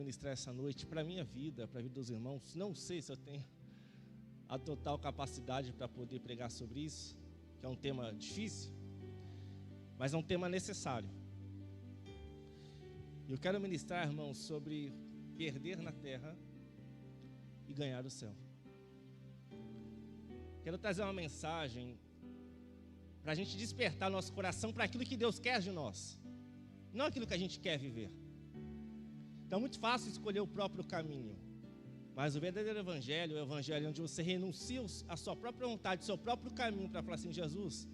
Ministrar essa noite para a minha vida, para a vida dos irmãos. Não sei se eu tenho a total capacidade para poder pregar sobre isso, que é um tema difícil, mas é um tema necessário. Eu quero ministrar, irmãos, sobre perder na terra e ganhar o céu. Quero trazer uma mensagem para a gente despertar nosso coração para aquilo que Deus quer de nós, não aquilo que a gente quer viver. Então é muito fácil escolher o próprio caminho, mas o verdadeiro evangelho é o evangelho onde você renuncia a sua própria vontade, o seu próprio caminho, para falar assim: Jesus,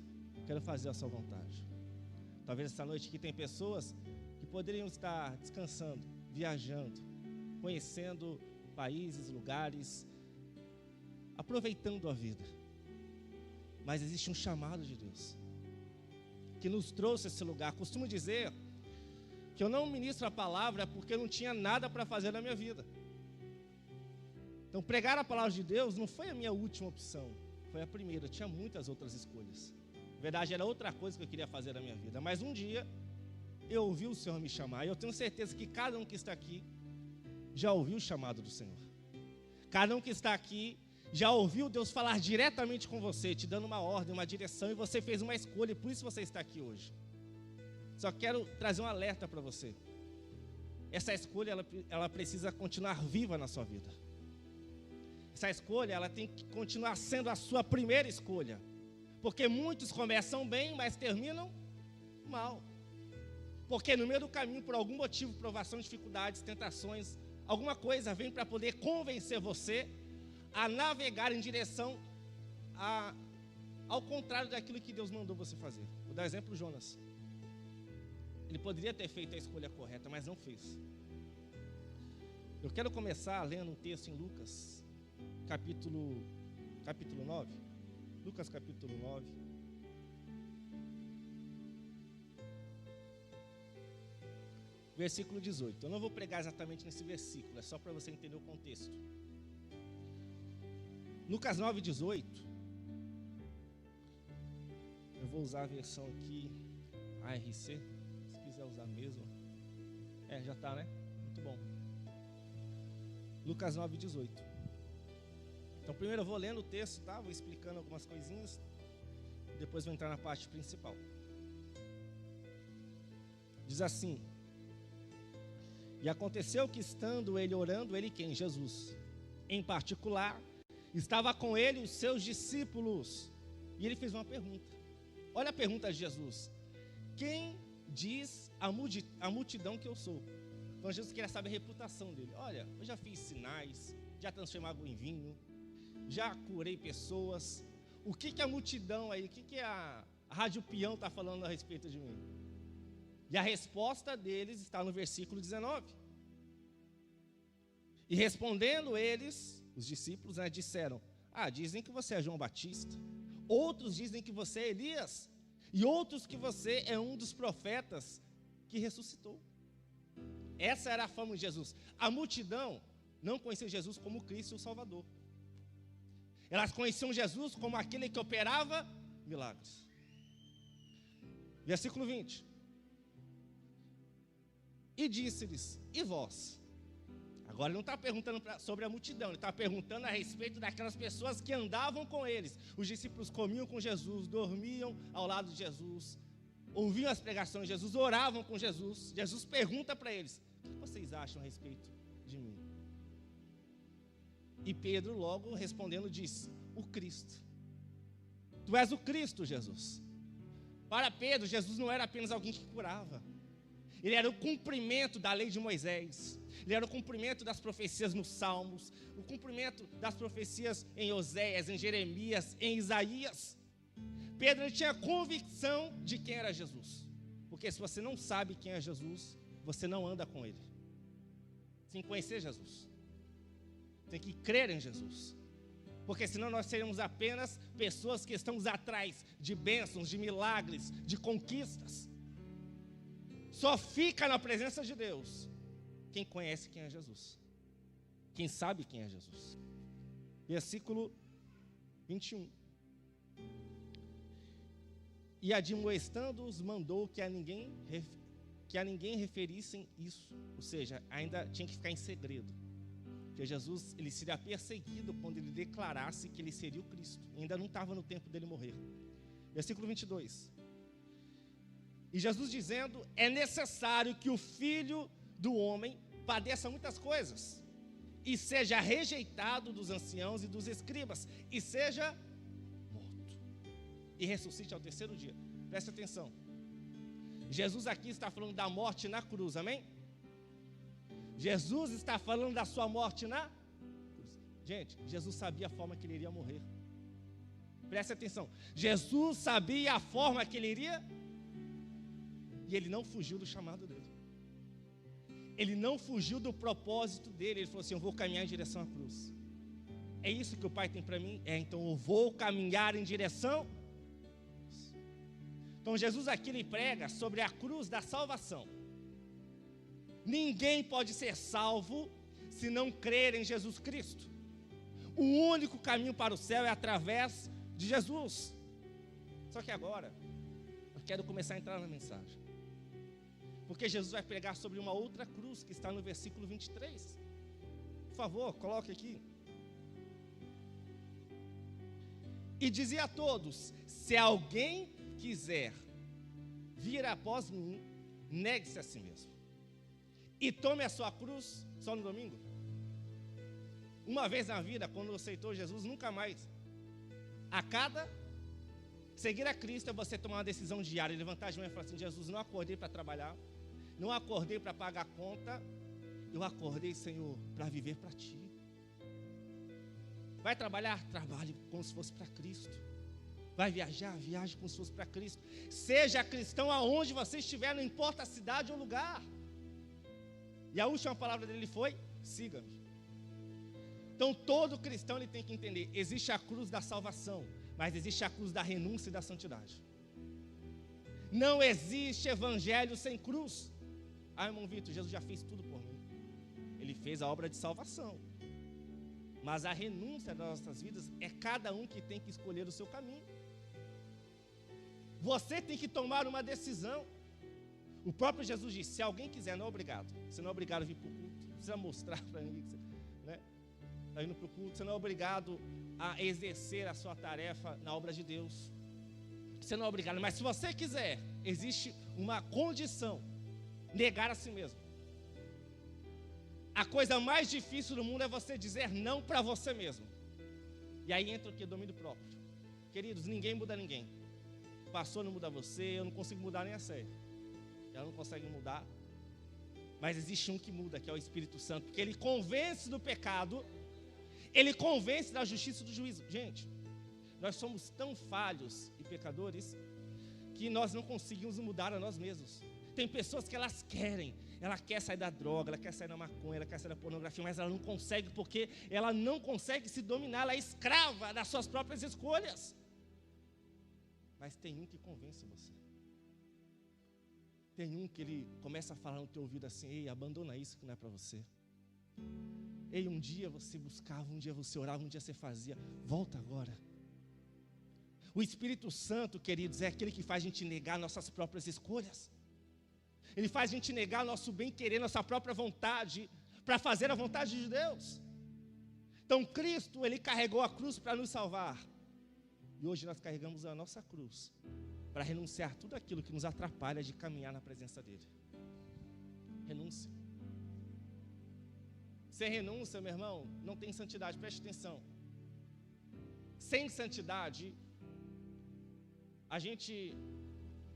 quero fazer a sua vontade. Talvez essa noite aqui tem pessoas que poderiam estar descansando, viajando, conhecendo países, lugares, aproveitando a vida. Mas existe um chamado de Deus que nos trouxe a esse lugar. Costumo dizer que eu não ministro a palavra porque eu não tinha nada para fazer na minha vida. Então pregar a palavra de Deus não foi a minha última opção, foi a primeira. Eu tinha muitas outras escolhas. Na verdade era outra coisa que eu queria fazer na minha vida. Mas um dia eu ouvi o Senhor me chamar, e eu tenho certeza que cada um que está aqui já ouviu o chamado do Senhor. Cada um que está aqui já ouviu Deus falar diretamente com você, te dando uma ordem, uma direção, e você fez uma escolha, e por isso você está aqui hoje. Só quero trazer um alerta para você. Essa escolha, ela precisa continuar viva na sua vida. Essa escolha, ela tem que continuar sendo a sua primeira escolha. Porque muitos começam bem, mas terminam mal. Porque no meio do caminho, por algum motivo, provação, dificuldades, tentações, alguma coisa vem para poder convencer você a navegar em direção ao contrário daquilo que Deus mandou você fazer. Vou dar exemplo: Jonas. Ele poderia ter feito a escolha correta, mas não fez. Eu quero começar lendo um texto em Lucas, capítulo 9. Lucas, capítulo 9. Versículo 18. Eu não vou pregar exatamente nesse versículo, é só para você entender o contexto. Lucas 9, 18. Eu vou usar a versão aqui, ARC. Se quiser usar mesmo. Já está, né? Muito bom. Lucas 9, 18. Então primeiro eu vou lendo o texto, tá? Vou explicando algumas coisinhas. Depois vou entrar na parte principal. Diz assim: e aconteceu que, estando ele orando, ele quem? Jesus. Em particular, estava com ele os seus discípulos. E ele fez uma pergunta. Olha a pergunta de Jesus: quem diz a multidão que eu sou? Então Jesus queria saber a reputação dele. Olha, eu já fiz sinais, já transformei água em vinho, já curei pessoas. O que a multidão aí, o que a Rádio Peão está falando a respeito de mim? E a resposta deles está no versículo 19. E respondendo eles, os discípulos, disseram: dizem que você é João Batista, outros dizem que você é Elias, e outros que você é um dos profetas que ressuscitou. Essa era a fama de Jesus. A multidão não conhecia Jesus como Cristo e o Salvador. Elas conheciam Jesus como aquele que operava milagres. Versículo 20. E disse-lhes: e vós? Agora ele não está perguntando sobre a multidão, ele está perguntando a respeito daquelas pessoas que andavam com eles. Os discípulos comiam com Jesus, dormiam ao lado de Jesus, ouviam as pregações de Jesus, oravam com Jesus. Jesus pergunta para eles: o que vocês acham a respeito de mim? E Pedro logo respondendo disse: o Cristo. Tu és o Cristo, Jesus. Para Pedro, Jesus não era apenas alguém que curava. Ele era o cumprimento da lei de Moisés. Ele era o cumprimento das profecias nos Salmos, o cumprimento das profecias em Oséias, em Jeremias, em Isaías. Pedro tinha convicção de quem era Jesus. Porque se você não sabe quem é Jesus, você não anda com ele. Tem que conhecer Jesus. Tem que crer em Jesus. Porque senão nós seremos apenas pessoas que estamos atrás de bênçãos, de milagres, de conquistas. Só fica na presença de Deus quem conhece quem é Jesus, quem sabe quem é Jesus. Versículo 21. E admoestando-os, mandou que a ninguém que a ninguém referissem isso, ou seja, ainda tinha que ficar em segredo, porque Jesus ele seria perseguido quando ele declarasse que ele seria o Cristo, ainda não estava no tempo dele morrer. Versículo 22. E Jesus dizendo, é necessário que o Filho do Homem padeça muitas coisas, e seja rejeitado dos anciãos e dos escribas, e seja morto, e ressuscite ao terceiro dia. Preste atenção, Jesus aqui está falando da morte na cruz, amém? Jesus está falando da sua morte na cruz. Gente, Jesus sabia a forma que ele iria morrer. Preste atenção, Jesus sabia a forma que ele iria, e ele não fugiu do chamado dele. Ele não fugiu do propósito dele. Ele falou assim, eu vou caminhar em direção à cruz. É isso que o Pai tem para mim? Então eu vou caminhar em direção. Então Jesus aqui ele prega sobre a cruz da salvação. Ninguém pode ser salvo se não crer em Jesus Cristo. O único caminho para o céu é através de Jesus. Só que agora eu quero começar a entrar na mensagem, porque Jesus vai pregar sobre uma outra cruz que está no versículo 23. Por favor, coloque aqui. E dizia a todos, se alguém quiser vir após mim, negue-se a si mesmo, e tome a sua cruz, só no domingo. Uma vez na vida, quando aceitou Jesus, nunca mais. A cada seguir a Cristo é você tomar uma decisão diária, levantar as mãos e falar assim, Jesus, não acordei para trabalhar, não acordei para pagar a conta, eu acordei, Senhor, para viver para Ti. Vai trabalhar? Trabalhe como se fosse para Cristo. Vai viajar? Viaje como se fosse para Cristo. Seja cristão aonde você estiver, não importa a cidade ou lugar. E a última palavra dele foi, siga-me. Então todo cristão ele tem que entender, existe a cruz da salvação, mas existe a cruz da renúncia e da santidade. Não existe evangelho sem cruz. Irmão Vitor, Jesus já fez tudo por mim. Ele fez a obra de salvação. Mas a renúncia das nossas vidas é cada um que tem que escolher o seu caminho. Você tem que tomar uma decisão. O próprio Jesus disse, se alguém quiser, não é obrigado. Você não é obrigado a vir para o culto. Não precisa mostrar para ninguém que você está indo para o culto. Você não é obrigado a exercer a sua tarefa na obra de Deus. Você não é obrigado. Mas se você quiser, existe uma condição. Negar a si mesmo. A coisa mais difícil do mundo é você dizer não para você mesmo. E aí entra o que? Domínio próprio. Queridos, ninguém muda ninguém. O pastor não muda você, eu não consigo mudar nem a série. Ela não consegue mudar. Mas existe um que muda, que é o Espírito Santo. Porque ele convence do pecado, ele convence da justiça e do juízo. Gente, nós somos tão falhos e pecadores que nós não conseguimos mudar a nós mesmos. Tem pessoas que ela quer sair da droga, ela quer sair da maconha, ela quer sair da pornografia, mas ela não consegue porque ela não consegue se dominar, ela é escrava das suas próprias escolhas. Mas tem um que convence você. Tem um que ele começa a falar no teu ouvido assim, ei, abandona isso que não é para você. Ei, um dia você buscava, um dia você orava, um dia você fazia, volta agora. O Espírito Santo, queridos, é aquele que faz a gente negar nossas próprias escolhas. Ele faz a gente negar nosso bem-querer, nossa própria vontade, para fazer a vontade de Deus. Então Cristo, Ele carregou a cruz para nos salvar. E hoje nós carregamos a nossa cruz para renunciar tudo aquilo que nos atrapalha de caminhar na presença dEle. Renúncia. Sem renúncia, meu irmão, não tem santidade, preste atenção. Sem santidade,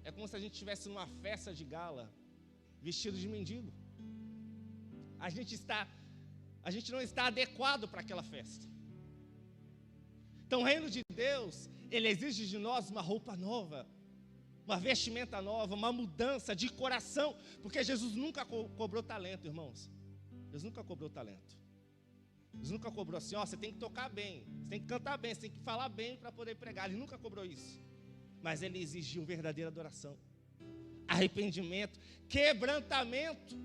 é como se a gente estivesse numa festa de gala, vestido de mendigo. A gente não está adequado para aquela festa. Então o reino de Deus, ele exige de nós uma roupa nova, uma vestimenta nova, uma mudança de coração, porque Jesus nunca cobrou talento, irmãos. Jesus nunca cobrou talento. Jesus nunca cobrou assim, você tem que tocar bem, você tem que cantar bem, você tem que falar bem para poder pregar. Ele nunca cobrou isso. Mas ele exigiu verdadeira adoração, arrependimento, quebrantamento.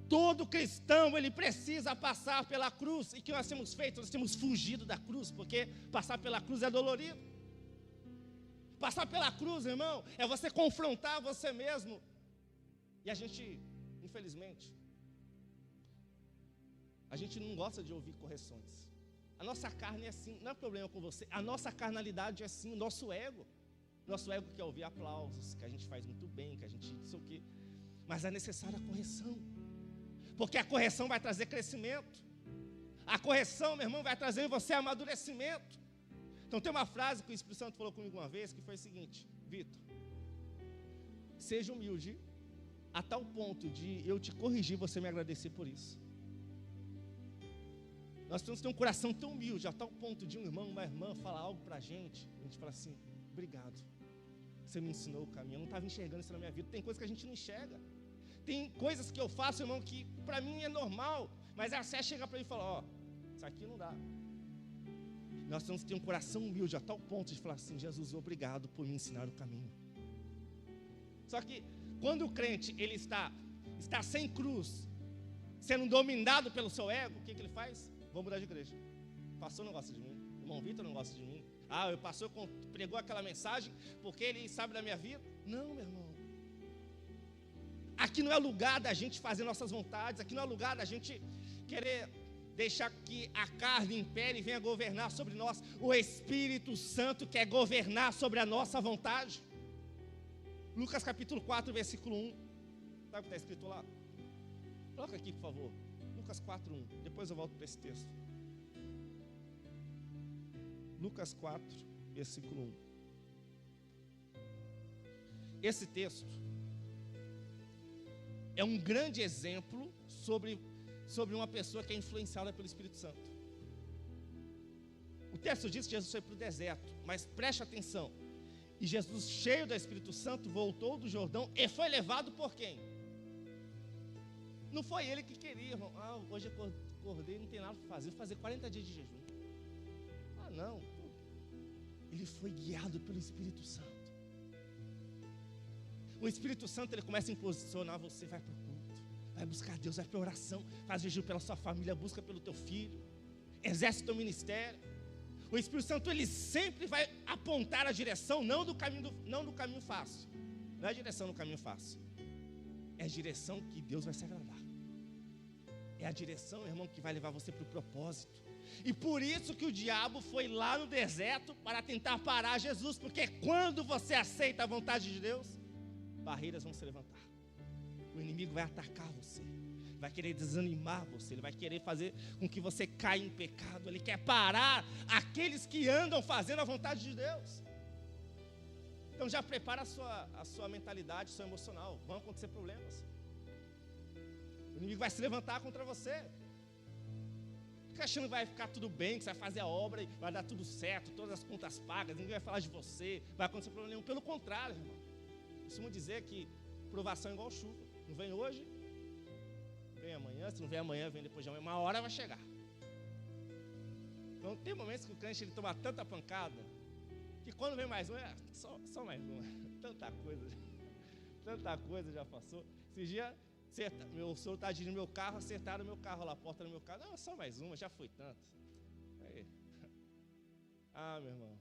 Todo cristão, ele precisa passar pela cruz. E o que nós temos feito? Nós temos fugido da cruz, porque passar pela cruz é dolorido. Passar pela cruz, irmão, é você confrontar você mesmo. E a gente, infelizmente, a gente não gosta de ouvir correções. A nossa carne é assim, não é problema com você. A nossa carnalidade é assim, o nosso ego. Nosso ego quer ouvir aplausos, que a gente faz muito bem, que a gente não sei o quê. Mas é necessária a correção. Porque a correção vai trazer crescimento. A correção, meu irmão, vai trazer em você amadurecimento. Então tem uma frase que o Espírito Santo falou comigo uma vez, que foi o seguinte: Vitor, seja humilde a tal ponto de eu te corrigir, você me agradecer por isso. Nós temos que ter um coração tão humilde, a tal ponto de um irmão, uma irmã falar algo pra gente, a gente fala assim: obrigado, você me ensinou o caminho, eu não estava enxergando isso na minha vida. Tem coisas que a gente não enxerga. Tem coisas que eu faço, irmão, que pra mim é normal, mas a Sé chega pra mim e fala: ó, isso aqui não dá. Nós temos que ter um coração humilde a tal ponto de falar assim: Jesus, obrigado por me ensinar o caminho. Só que quando o crente ele está sem cruz, sendo dominado pelo seu ego, o que ele faz? Vou mudar de igreja. O pastor não gosta de mim, o irmão Vitor não gosta de mim. O pastor pregou aquela mensagem porque ele sabe da minha vida. Não, meu irmão. Aqui não é lugar da gente fazer nossas vontades. Aqui não é lugar da gente querer deixar que a carne impere e venha governar sobre nós. O Espírito Santo quer governar sobre a nossa vontade. Lucas capítulo 4, versículo 1. Sabe o que está escrito lá? Coloca aqui, por favor. Lucas 4, 1. Depois eu volto para esse texto. Lucas 4, versículo 1. Esse texto é um grande exemplo sobre uma pessoa que é influenciada pelo Espírito Santo. O texto diz que Jesus foi para o deserto, mas preste atenção. E Jesus, cheio do Espírito Santo, voltou do Jordão e foi levado por quem? Não foi ele que queria, irmão. Hoje eu acordei, não tem nada para fazer, vou fazer 40 dias de jejum. Não. Ele foi guiado pelo Espírito Santo. O Espírito Santo, ele começa a impulsionar você: vai para o culto, vai buscar Deus, vai para a oração, faz jejum pela sua família, busca pelo teu filho, exerce o teu ministério. O Espírito Santo, ele sempre vai apontar a direção, não do caminho fácil. Não é a direção do caminho fácil. É a direção que Deus vai se agradar. É a direção, irmão, que vai levar você para o propósito. E por isso que o diabo foi lá no deserto para tentar parar Jesus. Porque quando você aceita a vontade de Deus, barreiras vão se levantar. O inimigo vai atacar você, vai querer desanimar você, ele vai querer fazer com que você caia em pecado. Ele quer parar aqueles que andam fazendo a vontade de Deus. Então já prepara a sua mentalidade, o seu emocional. Vão acontecer problemas. O inimigo vai se levantar contra você. Fica achando que vai ficar tudo bem, que você vai fazer a obra e vai dar tudo certo, todas as contas pagas, ninguém vai falar de você, vai acontecer problema nenhum. Pelo contrário, irmão. Costumo dizer que provação é igual chuva. Não vem hoje, vem amanhã. Se não vem amanhã, vem depois de amanhã. Uma hora vai chegar. Então tem momentos que o crente ele toma tanta pancada que quando vem mais uma, só mais uma. Tanta coisa já passou. Esses dias, meu senhor está dirigindo meu carro, acertaram meu carro lá, a porta do meu carro. Não, só mais uma, já foi tanto. Aí. Meu irmão.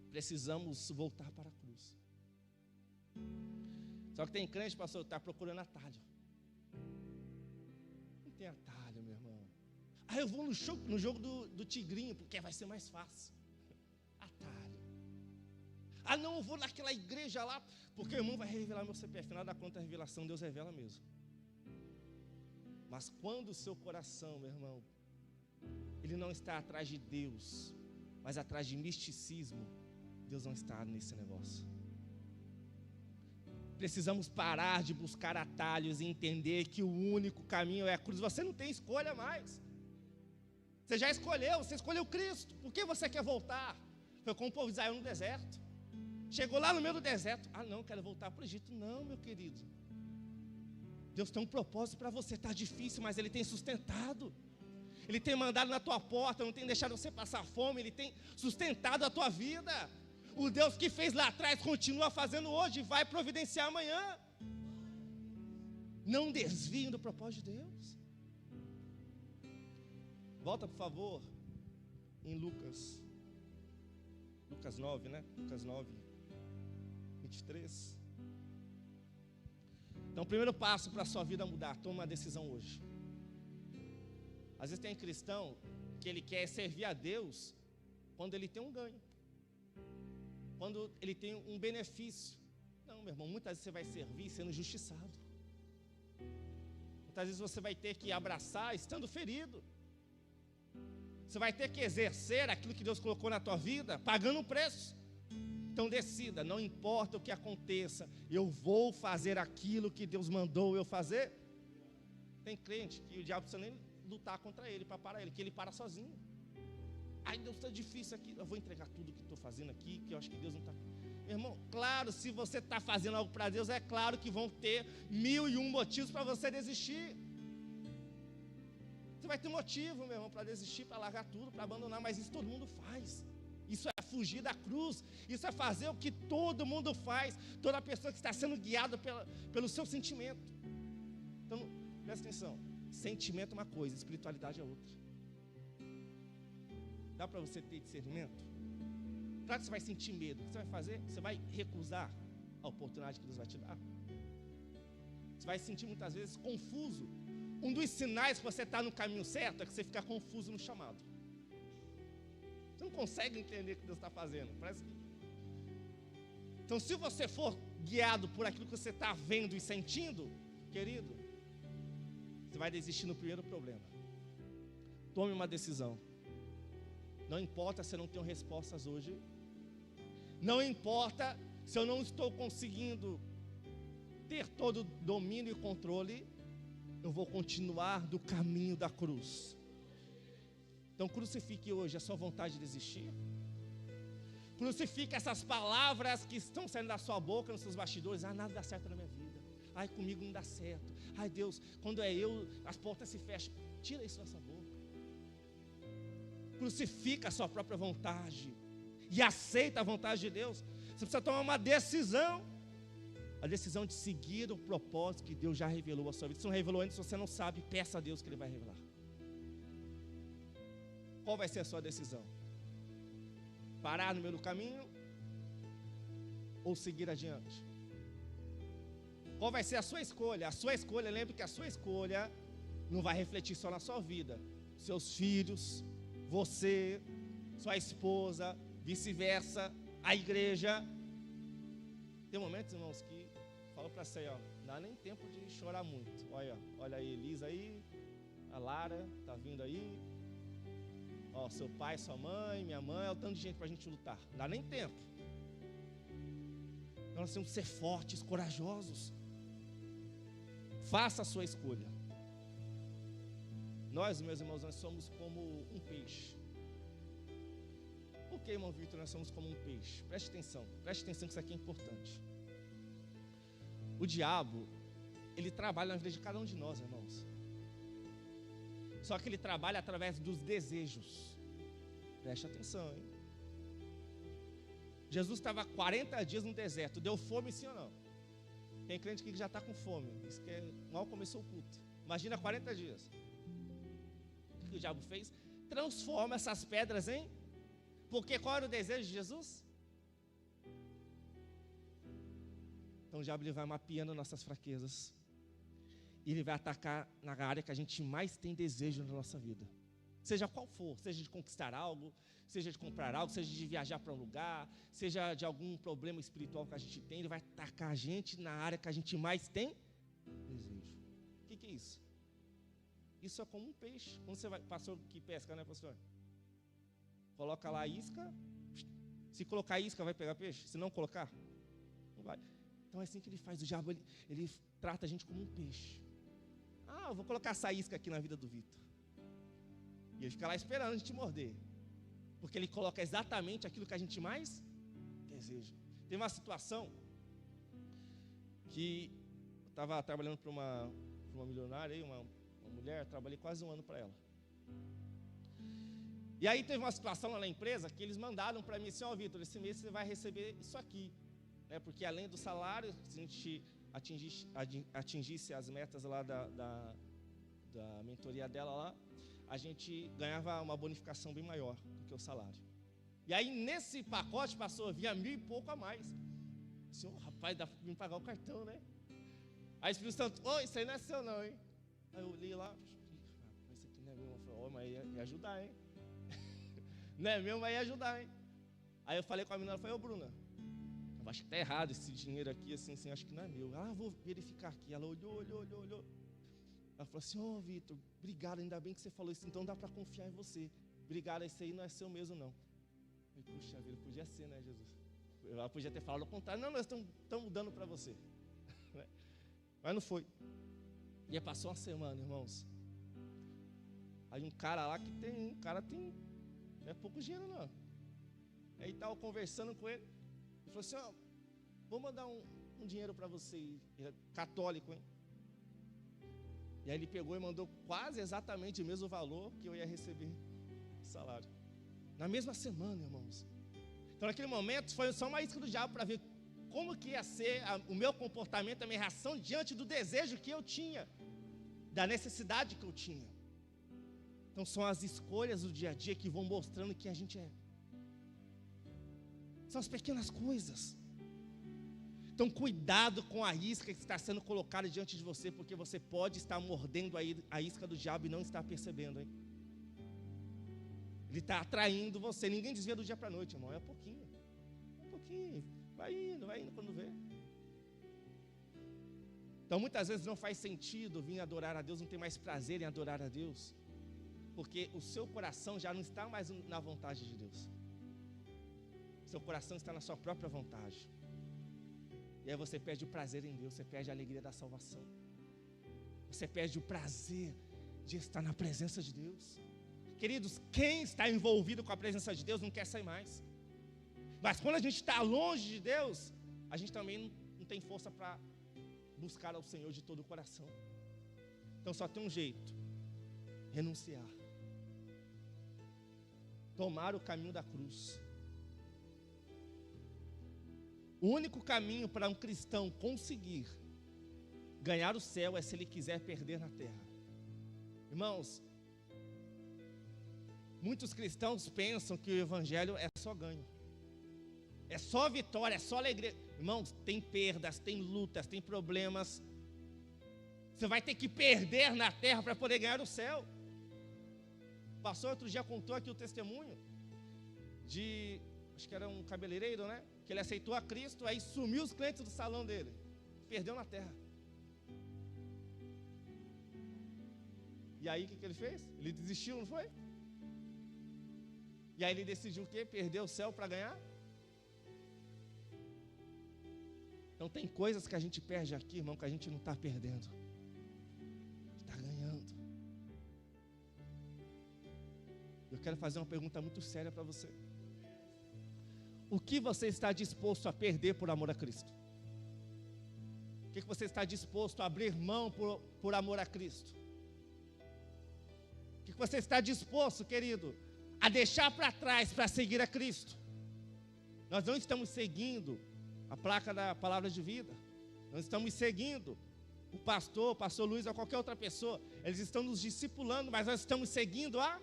Precisamos voltar para a cruz. Só que tem crente, pastor, que está procurando atalho. Não tem atalho, meu irmão. Eu vou no jogo do tigrinho, porque vai ser mais fácil. Atalho. Não, eu vou naquela igreja lá, porque o irmão vai revelar meu CPF. Afinal da conta, a revelação, Deus revela mesmo. Mas quando o seu coração, meu irmão, ele não está atrás de Deus, mas atrás de misticismo, Deus não está nesse negócio. Precisamos parar de buscar atalhos e entender que o único caminho é a cruz. Você não tem escolha mais. Você já escolheu, você escolheu Cristo. Por que você quer voltar? Foi como o povo de Israel no deserto. Chegou lá no meio do deserto. Não, quero voltar para o Egito. Não, meu querido. Deus tem um propósito para você. Está difícil, mas Ele tem sustentado. Ele tem mandado na tua porta, não tem deixado você passar fome. Ele tem sustentado a tua vida. O Deus que fez lá atrás continua fazendo hoje e vai providenciar amanhã. Não desviem do propósito de Deus. Volta, por favor, em Lucas 9, né? Lucas 9, 23. Então, o primeiro passo para a sua vida mudar, toma uma decisão hoje. Às vezes tem cristão que ele quer servir a Deus quando ele tem um ganho, quando ele tem um benefício. Não, meu irmão, muitas vezes você vai servir sendo injustiçado. Muitas vezes você vai ter que abraçar estando ferido. Você vai ter que exercer aquilo que Deus colocou na tua vida, pagando um preço. Então decida, não importa o que aconteça, eu vou fazer aquilo que Deus mandou eu fazer. Tem crente que o diabo precisa nem lutar contra ele, para parar ele, que ele para sozinho. Ai, Deus, está difícil aqui, eu vou entregar tudo que estou fazendo aqui, que eu acho que Deus não está... Meu irmão, claro, se você está fazendo algo para Deus, é claro que vão ter 1001 motivos para você desistir. Você vai ter motivo, meu irmão, para desistir, para largar tudo, para abandonar, mas isso todo mundo faz. Isso é fugir da cruz, isso é fazer o que todo mundo faz, toda pessoa que está sendo guiada pelo seu sentimento. Então, presta atenção, sentimento é uma coisa, espiritualidade é outra. Dá para você ter discernimento? Claro que você vai sentir medo, o que você vai fazer? Você vai recusar a oportunidade que Deus vai te dar. Você vai se sentir muitas vezes confuso. Um dos sinais que você está no caminho certo é que você fica confuso no chamado. Você não consegue entender o que Deus está fazendo. Parece que... Então, se você for guiado por aquilo que você está vendo e sentindo, querido, você vai desistir no primeiro problema. Tome uma decisão. Não importa se eu não tenho respostas hoje. Não importa se eu não estou conseguindo ter todo o domínio e controle. Eu vou continuar do caminho da cruz. Então crucifique hoje a sua vontade de desistir. Crucifique essas palavras que estão saindo da sua boca, nos seus bastidores. Ah, nada dá certo na minha vida. Ai, comigo não dá certo. Ai, Deus, quando é eu, as portas se fecham. Tira isso da sua boca. Crucifica a sua própria vontade e aceita a vontade de Deus. Você precisa tomar uma decisão. A decisão de seguir o propósito que Deus já revelou à sua vida. Se não revelou antes, você não sabe, peça a Deus que Ele vai revelar. Qual vai ser a sua decisão? Parar no meio do caminho ou seguir adiante? Qual vai ser a sua escolha? A sua escolha, lembre que a sua escolha não vai refletir só na sua vida. Seus filhos, você, sua esposa, vice-versa, a igreja. Tem momentos, irmãos, que falo para você, ó, não dá nem tempo de chorar muito. Olha aí, Elisa aí, a Lara tá vindo aí. Ó, seu pai, sua mãe, minha mãe, é o tanto de gente para a gente lutar. Não dá nem tempo. Então nós temos que ser fortes, corajosos. Faça a sua escolha. Nós, meus irmãos, nós somos como um peixe. Por que, irmão Victor, nós somos como um peixe? Preste atenção que isso aqui é importante. O diabo, ele trabalha na vida de cada um de nós, irmãos. Só que ele trabalha através dos desejos. Preste atenção, hein? Jesus estava 40 dias no deserto. Deu fome, sim ou não? Tem crente que já está com fome. Isso que mal começou o culto. Imagina 40 dias. O que o diabo fez? Transforma essas pedras em... Porque qual era o desejo de Jesus? Então o diabo ele vai mapeando nossas fraquezas. E ele vai atacar na área que a gente mais tem desejo na nossa vida. Seja qual for, seja de conquistar algo, seja de comprar algo, seja de viajar para um lugar, seja de algum problema espiritual que a gente tem, ele vai atacar a gente na área que a gente mais tem desejo. O que é isso? Isso é como um peixe. Quando você vai, pastor que pesca, né, pastor? Coloca lá a isca. Se colocar a isca, vai pegar peixe? Se não colocar, não vai. Então é assim que ele faz. O diabo, ele trata a gente como um peixe. Ah, eu vou colocar essa isca aqui na vida do Vitor. E ele fica lá esperando a gente morder. Porque ele coloca exatamente aquilo que a gente mais deseja. Tem uma situação que eu estava trabalhando para uma milionária, aí, uma mulher, trabalhei quase um ano para ela. E aí teve uma situação lá na empresa que eles mandaram para mim assim, ó, Vitor, esse mês você vai receber isso aqui. Né, porque além do salário, se a gente atingisse as metas lá da mentoria dela lá, a gente ganhava uma bonificação bem maior do que o salário. E aí nesse pacote passou, vinha 1.000 e pouco a mais. Assim, oh, rapaz, dá para me pagar o cartão, né? Aí o Espírito Santo, isso aí não é seu não, hein? Aí eu olhei lá, isso aqui não é meu. Eu falei, mas ia ajudar, hein? Não é meu, mas ia ajudar, hein? Aí eu falei com a menina, ela falou, Bruna, eu acho que tá errado esse dinheiro aqui, assim, acho que não é meu. Ela, vou verificar aqui. Ela olhou. Ela falou assim, Vitor, obrigado, ainda bem que você falou isso, então dá para confiar em você. Obrigado, esse aí não é seu mesmo, não. Eu falei, puxa vida, podia ser, né, Jesus? Ela podia ter falado o contrário, não, nós estamos dando para você. Mas não foi. E aí passou uma semana, irmãos. Aí um cara lá tem, não é pouco dinheiro não. Aí estava conversando com ele, ele falou assim, vou mandar um dinheiro para você, ele é católico, hein? E aí ele pegou e mandou quase exatamente o mesmo valor que eu ia receber salário. Na mesma semana, irmãos. Então naquele momento foi só uma isca do diabo para ver como que ia ser o meu comportamento, a minha reação diante do desejo que eu tinha, da necessidade que eu tinha. Então são as escolhas do dia a dia que vão mostrando quem a gente é. São as pequenas coisas. Então cuidado com a isca que está sendo colocada diante de você, porque você pode estar mordendo a isca do diabo e não estar percebendo, hein? Ele está atraindo você. Ninguém desvia do dia para a noite, irmão. É pouquinho. Vai indo quando vê. Então muitas vezes não faz sentido vir adorar a Deus, não tem mais prazer em adorar a Deus, porque o seu coração já não está mais na vontade de Deus. Seu coração está na sua própria vontade. E aí você perde o prazer em Deus, você perde a alegria da salvação. Você perde o prazer de estar na presença de Deus. Queridos, quem está envolvido com a presença de Deus não quer sair mais. Mas quando a gente está longe de Deus, a gente também não tem força para buscar ao Senhor de todo o coração. Então só tem um jeito: renunciar. Tomar o caminho da cruz. O único caminho para um cristão conseguir ganhar o céu é se ele quiser perder na terra. Irmãos, muitos cristãos pensam que o evangelho é só ganho, é só vitória, é só alegria. Irmãos, tem perdas, tem lutas, tem problemas. Você vai ter que perder na terra para poder ganhar o céu. O pastor outro dia contou aqui o testemunho de, acho que era um cabeleireiro, né? Que ele aceitou a Cristo, aí sumiu os clientes do salão dele. Perdeu na terra. E aí o que ele fez? Ele desistiu, não foi? E aí ele decidiu o quê? Perder o céu para ganhar? Então tem coisas que a gente perde aqui, irmão, que a gente não está perdendo. Está ganhando. Eu quero fazer uma pergunta muito séria para você. O que você está disposto a perder por amor a Cristo? O que você está disposto a abrir mão por amor a Cristo? O que você está disposto, querido, a deixar para trás para seguir a Cristo? Nós não estamos seguindo a placa da palavra de vida. Nós estamos seguindo o pastor Luiz ou qualquer outra pessoa. Eles estão nos discipulando, mas nós estamos seguindo a...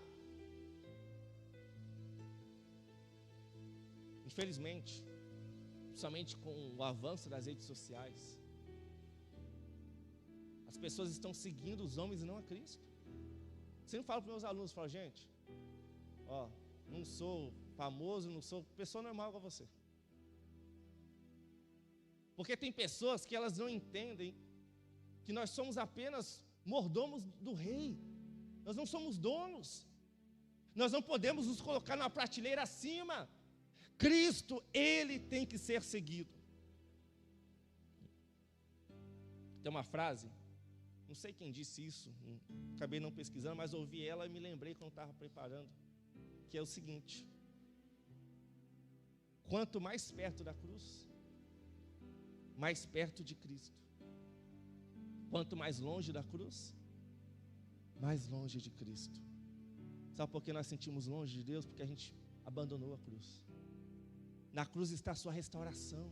Infelizmente, somente com o avanço das redes sociais, as pessoas estão seguindo os homens e não a Cristo. Sempre falo para os meus alunos, falo, gente, não sou famoso, não sou pessoa normal igual você. Porque tem pessoas que elas não entendem que nós somos apenas mordomos do rei. Nós não somos donos. Nós não podemos nos colocar numa prateleira acima. Cristo, Ele tem que ser seguido. Tem uma frase, não sei quem disse isso, acabei não pesquisando, mas ouvi ela e me lembrei quando estava preparando, que é o seguinte: quanto mais perto da cruz, mais perto de Cristo. Quanto mais longe da cruz, mais longe de Cristo. Sabe por que nós sentimos longe de Deus? Porque a gente abandonou a cruz. Na cruz está a sua restauração.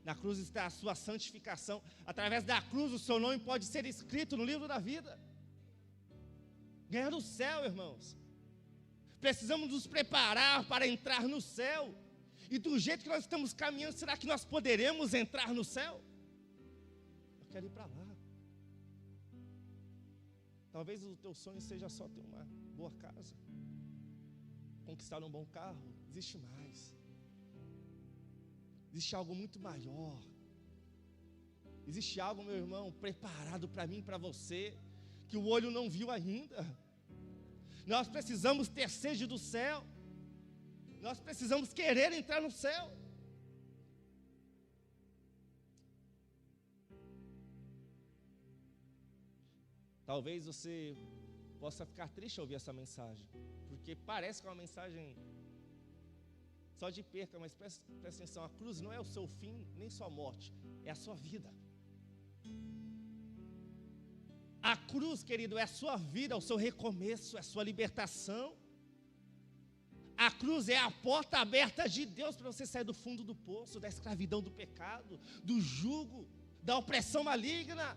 Na cruz está a sua santificação. Através da cruz o seu nome pode ser escrito no livro da vida. Ganhar o céu, irmãos. Precisamos nos preparar para entrar no céu. E do jeito que nós estamos caminhando, será que nós poderemos entrar no céu? Eu quero ir para lá. Talvez o teu sonho seja só ter uma boa casa, conquistar um bom carro. Existe mais. Existe algo muito maior. Existe algo, meu irmão, preparado para mim e para você, que o olho não viu ainda. Nós precisamos ter sede do céu. Nós precisamos querer entrar no céu. Talvez você possa ficar triste ao ouvir essa mensagem, porque parece que é uma mensagem só de perca, mas presta atenção, a cruz não é o seu fim, nem sua morte, é a sua vida. A cruz, querido, é a sua vida, é o seu recomeço, é a sua libertação. A cruz é a porta aberta de Deus para você sair do fundo do poço, da escravidão do pecado, do jugo, da opressão maligna.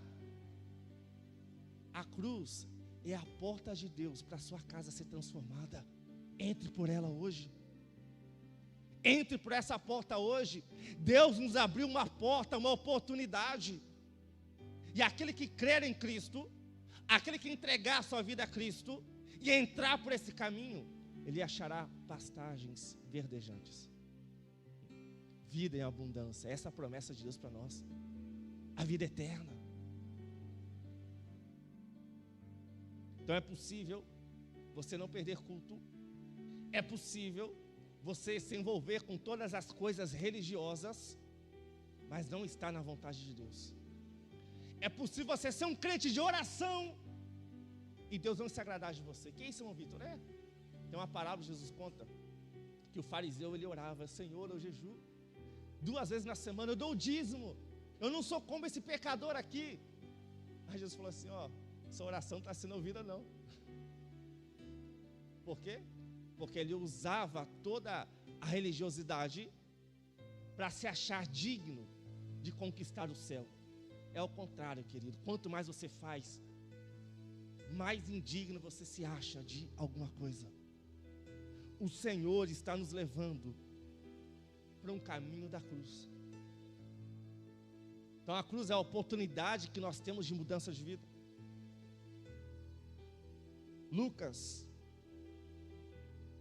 A cruz é a porta de Deus para a sua casa ser transformada. Entre por ela hoje. Entre por essa porta hoje. Deus nos abriu uma porta, uma oportunidade. E aquele que crer em Cristo, aquele que entregar a sua vida a Cristo e entrar por esse caminho, ele achará pastagens verdejantes. Vida em abundância. Essa é a promessa de Deus para nós. A vida eterna. Então é possível você não perder culto. É possível você se envolver com todas as coisas religiosas, mas não estar na vontade de Deus. É possível você ser um crente de oração e Deus não se agradar de você. Que é isso, irmão Vitor? Tem uma parábola que Jesus conta, que o fariseu, ele orava: Senhor, eu jejuo 2 vezes na semana, eu dou o dízimo, eu não sou como esse pecador aqui. Aí Jesus falou assim: sua oração não está sendo ouvida não. Por quê? Porque ele usava toda a religiosidade para se achar digno de conquistar o céu. É o contrário, querido. Quanto mais você faz, mais indigno você se acha de alguma coisa. O Senhor está nos levando para um caminho da cruz. Então a cruz é a oportunidade que nós temos de mudança de vida. Lucas,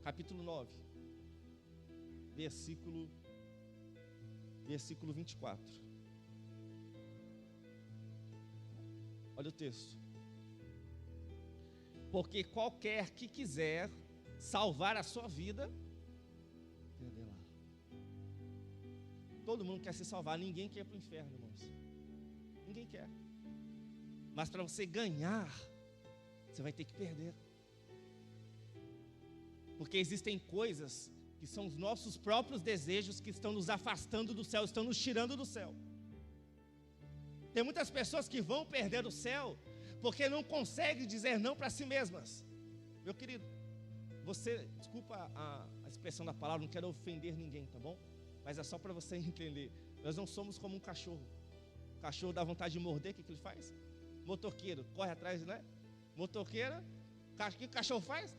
capítulo 9, versículo 24. Olha o texto. Porque qualquer que quiser salvar a sua vida, perderá. Todo mundo quer se salvar, ninguém quer ir para o inferno, irmãos. Ninguém quer. Mas para você ganhar, você vai ter que perder. Porque existem coisas que são os nossos próprios desejos que estão nos afastando do céu, estão nos tirando do céu. Tem muitas pessoas que vão perder o céu porque não conseguem dizer não para si mesmas. Meu querido, você, desculpa a expressão da palavra, não quero ofender ninguém, tá bom? Mas é só para você entender. Nós não somos como um cachorro. O cachorro dá vontade de morder, o que ele faz? Motoqueiro, corre atrás, né? Motoqueira, o que o cachorro faz?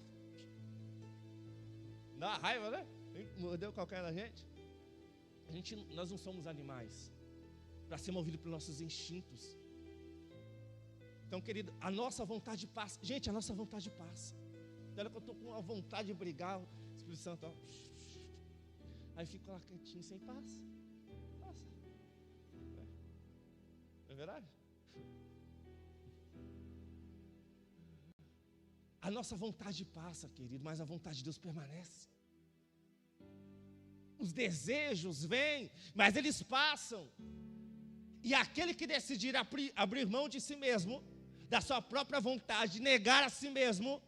Dá uma raiva, né? Mordeu qualquer da gente. Nós não somos animais para ser movido pelos nossos instintos. Então, querido, a nossa vontade passa. Gente, a nossa vontade passa. Olha que eu estou com uma vontade de brigar, o Espírito Santo, aí fico lá quietinho, sem paz. Passa. Não é verdade? A nossa vontade passa, querido, mas a vontade de Deus permanece. Os desejos vêm, mas eles passam. E aquele que decidir abrir mão de si mesmo, da sua própria vontade, negar a si mesmo,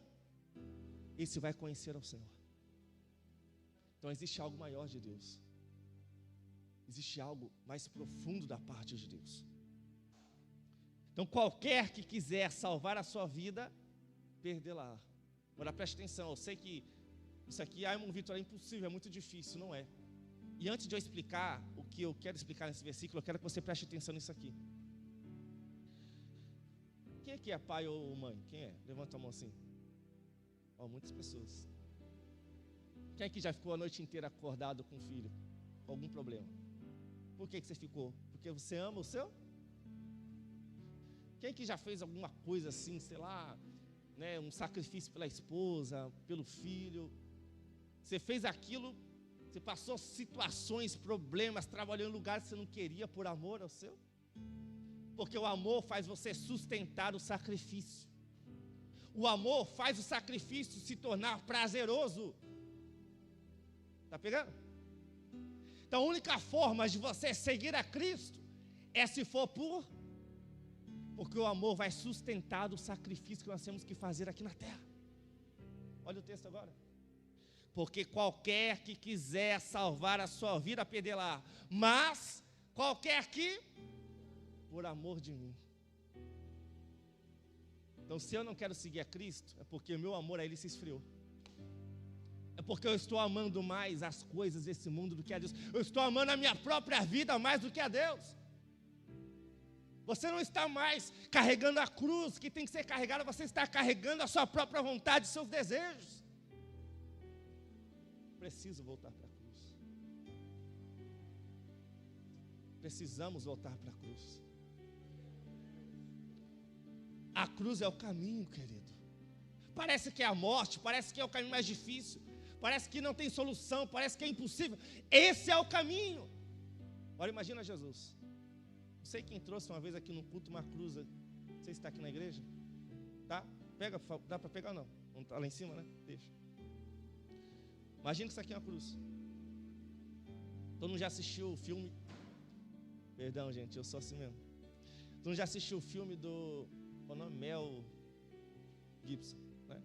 esse vai conhecer ao Senhor. Então existe algo maior de Deus. Existe algo mais profundo da parte de Deus. Então qualquer que quiser salvar a sua vida, perdê-la. Agora preste atenção, eu sei que isso aqui, irmão Vitor, é impossível, é muito difícil, não é? E antes de eu explicar o que eu quero explicar nesse versículo, eu quero que você preste atenção nisso aqui. Quem aqui é pai ou mãe? Quem é? Levanta a mão assim. Muitas pessoas. Quem aqui já ficou a noite inteira acordado com o filho? Com algum problema? Por que você ficou? Porque você ama o seu Quem que já fez alguma coisa assim, sei lá, né, um sacrifício pela esposa, pelo filho? Você fez aquilo, você passou situações, problemas, trabalhou em lugares que você não queria por amor ao seu? Porque o amor faz você sustentar o sacrifício. O amor faz o sacrifício se tornar prazeroso. Está pegando? Então a única forma de você seguir a Cristo é se for porque o amor vai sustentar o sacrifício que nós temos que fazer aqui na terra. Olha o texto agora. Porque qualquer que quiser salvar a sua vida, perdê-la. Mas qualquer que, por amor de mim. Então, se eu não quero seguir a Cristo, é porque o meu amor a Ele se esfriou. É porque eu estou amando mais as coisas desse mundo do que a Deus. Eu estou amando a minha própria vida mais do que a Deus. Você não está mais carregando a cruz que tem que ser carregada, você está carregando a sua própria vontade, seus desejos. Preciso voltar para a cruz. Precisamos voltar para a cruz. A cruz é o caminho, querido. Parece que é a morte, parece que é o caminho mais difícil, parece que não tem solução, parece que é impossível. Esse é o caminho. Agora imagina Jesus. Não sei quem trouxe uma vez aqui no culto uma cruz. Não sei se está aqui na igreja. Tá? Pega, dá para pegar ou não? Não está lá em cima, né? Deixa. Imagina que isso aqui é uma cruz. Todo mundo já assistiu o filme. Perdão, gente, eu sou assim mesmo. Todo mundo já assistiu o filme do... Qual o nome? Mel Gibson, né?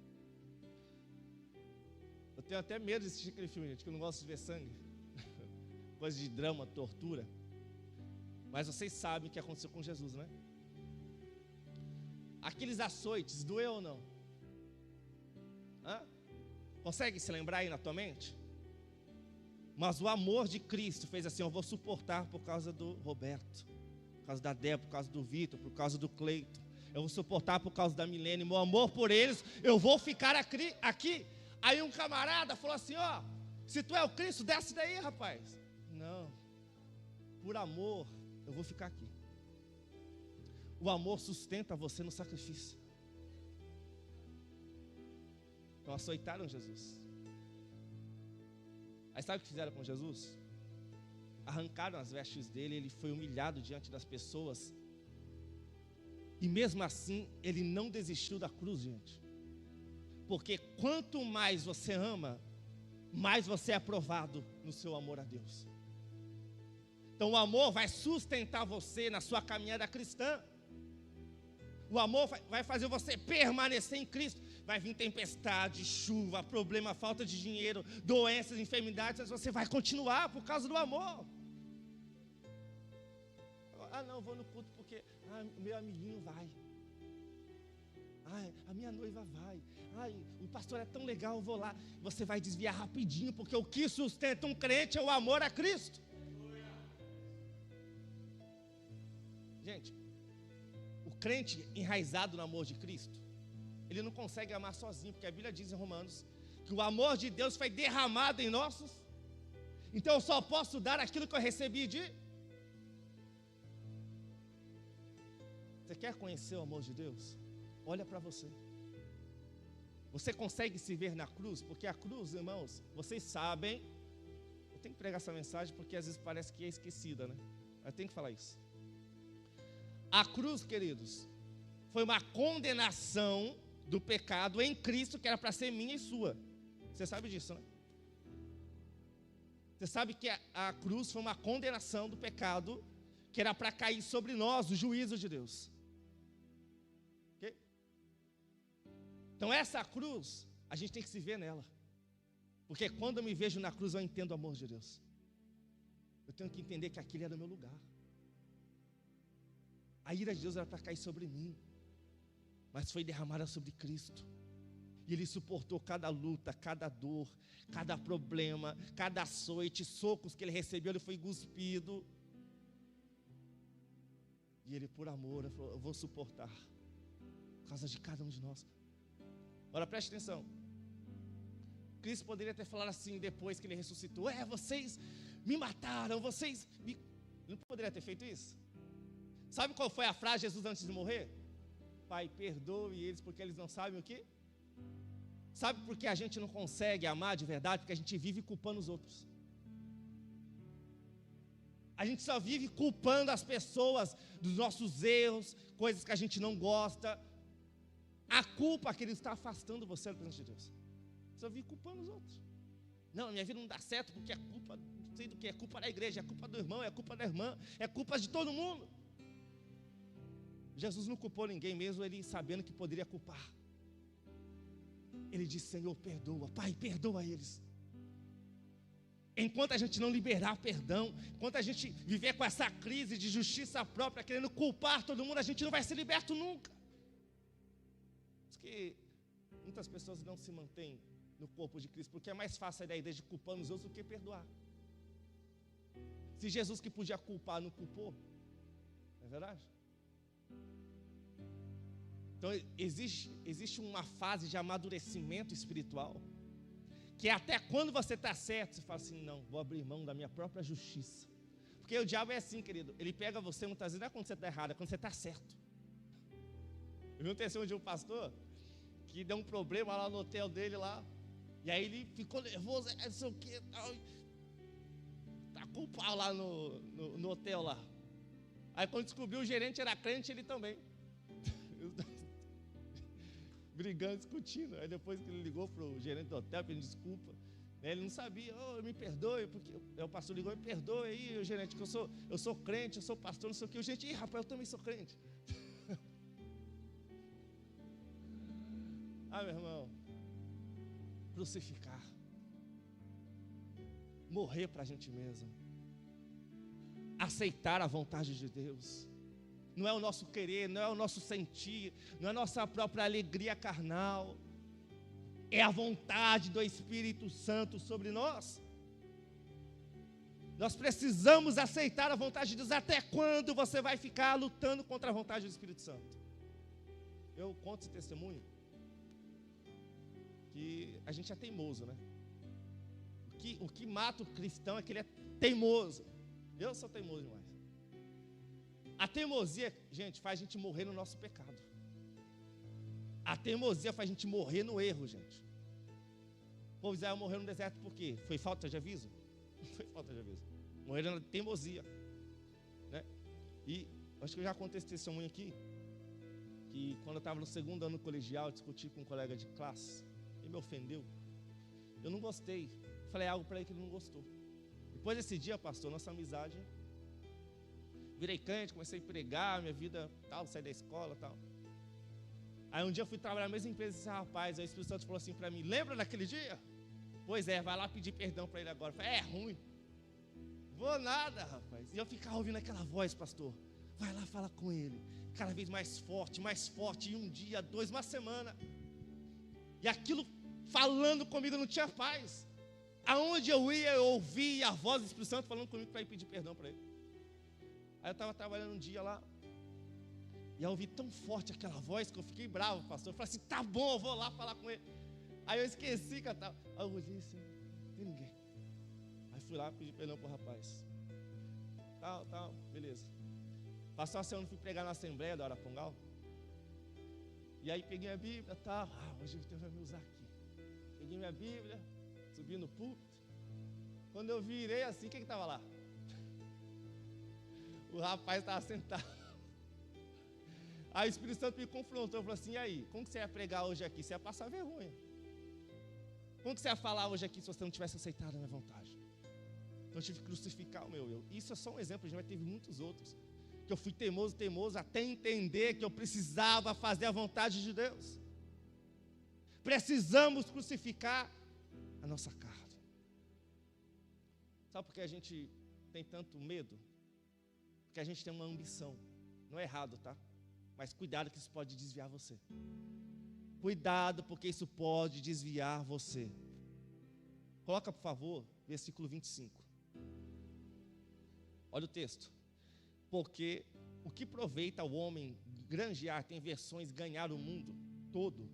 Eu tenho até medo de assistir aquele filme, gente, que eu não gosto de ver sangue. Coisa de drama, tortura. Mas vocês sabem o que aconteceu com Jesus, né? Aqueles açoites, doeu ou não? Hã? Consegue se lembrar aí na tua mente? Mas o amor de Cristo fez assim: eu vou suportar por causa do Roberto, por causa da Débora, por causa do Vitor, por causa do Cleito. Eu vou suportar por causa da Milene. Meu amor por eles, eu vou ficar aqui. Aí um camarada falou assim: ó, se tu é o Cristo, desce daí, rapaz. Não, por amor eu vou ficar aqui. O amor sustenta você no sacrifício. Então açoitaram Jesus. Aí sabe o que fizeram com Jesus? Arrancaram as vestes dele. Ele foi humilhado diante das pessoas. E mesmo assim, ele não desistiu da cruz, gente. Porque quanto mais você ama, mais você é aprovado no seu amor a Deus. Então o amor vai sustentar você na sua caminhada cristã. O amor vai fazer você permanecer em Cristo. Vai vir tempestade, chuva, problema, falta de dinheiro, doenças, enfermidades, mas você vai continuar por causa do amor. Ah, não, vou no culto porque meu amiguinho vai. A minha noiva vai. O pastor é tão legal, eu vou lá. Você vai desviar rapidinho, porque o que sustenta um crente é o amor a Cristo. Gente, o crente enraizado no amor de Cristo, ele não consegue amar sozinho, porque a Bíblia diz em Romanos que o amor de Deus foi derramado em nossos. Então eu só posso dar aquilo que eu recebi de... Você quer conhecer o amor de Deus? Olha para você. Você consegue se ver na cruz? Porque a cruz, irmãos, vocês sabem. Eu tenho que pregar essa mensagem porque às vezes parece que é esquecida, né? Mas tem que falar isso. A cruz, queridos, foi uma condenação do pecado em Cristo que era para ser minha e sua. Você sabe disso, né? Você sabe que a cruz foi uma condenação do pecado que era para cair sobre nós o juízo de Deus. Ok? Então essa cruz, a gente tem que se ver nela. Porque quando eu me vejo na cruz, eu entendo o amor de Deus. Eu tenho que entender que aquele era o meu lugar. A ira de Deus era para cair sobre mim, mas foi derramada sobre Cristo. E Ele suportou cada luta, cada dor, cada problema, cada açoite, socos que Ele recebeu, Ele foi cuspido. E Ele, por amor, Ele falou: eu vou suportar, por causa de cada um de nós. Agora preste atenção. Cristo poderia ter falado assim depois que Ele ressuscitou: vocês me mataram, vocês me... Ele não poderia ter feito isso? Sabe qual foi a frase de Jesus antes de morrer? Pai, perdoe eles porque eles não sabem o quê? Sabe por que a gente não consegue amar de verdade? Porque a gente vive culpando os outros. A gente só vive culpando as pessoas dos nossos erros, coisas que a gente não gosta. A culpa que ele está afastando você da presença de Deus. Você só vive culpando os outros. Não, minha vida não dá certo porque é culpa, não sei do que, é culpa da igreja, é culpa do irmão, é culpa da irmã, é culpa de todo mundo. Jesus não culpou ninguém, mesmo ele sabendo que poderia culpar. Ele disse: Senhor, perdoa, Pai, perdoa eles. Enquanto a gente não liberar perdão, enquanto a gente viver com essa crise de justiça própria, querendo culpar todo mundo, a gente não vai ser liberto nunca. Por isso que muitas pessoas não se mantêm no corpo de Cristo, porque é mais fácil sair da ideia de culpar os outros do que perdoar. Se Jesus que podia culpar não culpou, não é verdade? Então existe uma fase de amadurecimento espiritual, que até quando você está certo, você fala assim: não, vou abrir mão da minha própria justiça. Porque o diabo é assim, querido, ele pega você muitas vezes, não é quando você está errado, é quando você está certo. Eu vi um testemunho de um pastor que deu um problema lá no hotel dele lá, e aí ele ficou nervoso, não sei o que, tá com o pau lá no hotel lá. Aí quando descobriu o gerente era crente, ele também. Brigando, discutindo. Aí depois que ele ligou para o gerente do hotel pedindo desculpa, né, ele não sabia: me perdoe, porque o pastor ligou: me perdoe aí, o gerente, que eu sou crente, eu sou pastor, não sei o que. O gerente: rapaz, eu também sou crente. Meu irmão, crucificar, morrer para a gente mesmo, aceitar a vontade de Deus. Não é o nosso querer, não é o nosso sentir, não é a nossa própria alegria carnal, é a vontade do Espírito Santo sobre nós. Nós precisamos aceitar a vontade de Deus. Até quando você vai ficar lutando contra a vontade do Espírito Santo? Eu conto esse testemunho, que a gente é teimoso, né? O que mata o cristão é que ele é teimoso. Eu sou teimoso demais. A teimosia, gente, faz a gente morrer no nosso pecado. A teimosia faz a gente morrer no erro, gente. O povo de Israel morreu no deserto por quê? Foi falta de aviso? Não foi falta de aviso. Morreram na teimosia, né? E acho que eu já contei esse testemunho aqui, que quando eu estava no segundo ano colegial, eu discuti com um colega de classe, ele me ofendeu. Eu não gostei. Falei algo para ele que ele não gostou. Depois desse dia, pastor, nossa amizade, virei crente, comecei a pregar, minha vida tal, saí da escola tal. Aí um dia eu fui trabalhar na mesma empresa e disse: rapaz, aí o Espírito Santo falou assim para mim: lembra daquele dia? Pois é, vai lá pedir perdão para ele agora. Eu falei: é ruim. Vou nada, rapaz. E eu ficava ouvindo aquela voz: pastor, vai lá falar com ele. Cada vez mais forte, e um dia, dois, uma semana. E aquilo falando comigo, não tinha paz. Aonde eu ia, eu ouvia a voz do Espírito Santo falando comigo para ir pedir perdão para ele. Aí eu estava trabalhando um dia lá, e eu ouvi tão forte aquela voz que eu fiquei bravo, pastor. Eu falei assim: tá bom, eu vou lá falar com ele. Aí eu esqueci que eu estava. Aí eu olhei assim: não tem ninguém. Aí fui lá pedir perdão para o rapaz. Tal, beleza. Passou a semana, fui pregar na Assembleia da Arapongal. E aí peguei a Bíblia, tal. Hoje Deus vai me usar aqui. Peguei minha Bíblia, subi no púlpito. Quando eu virei assim, quem que estava lá? O rapaz estava sentado. Aí o Espírito Santo me confrontou, falou assim: e aí, como que você ia pregar hoje aqui? Você ia passar vergonha. Como que você ia falar hoje aqui se você não tivesse aceitado a minha vontade? Então eu tive que crucificar o meu eu. Isso é só um exemplo, já teve muitos outros. Que eu fui teimoso, até entender que eu precisava fazer a vontade de Deus. Precisamos crucificar a nossa carne. Sabe por que a gente tem tanto medo? Porque a gente tem uma ambição. Não é errado, tá? Mas cuidado que isso pode desviar você. Cuidado, porque isso pode desviar você. Coloca, por favor, versículo 25. Olha o texto. Porque o que aproveita o homem granjear, tem versões, ganhar o mundo todo,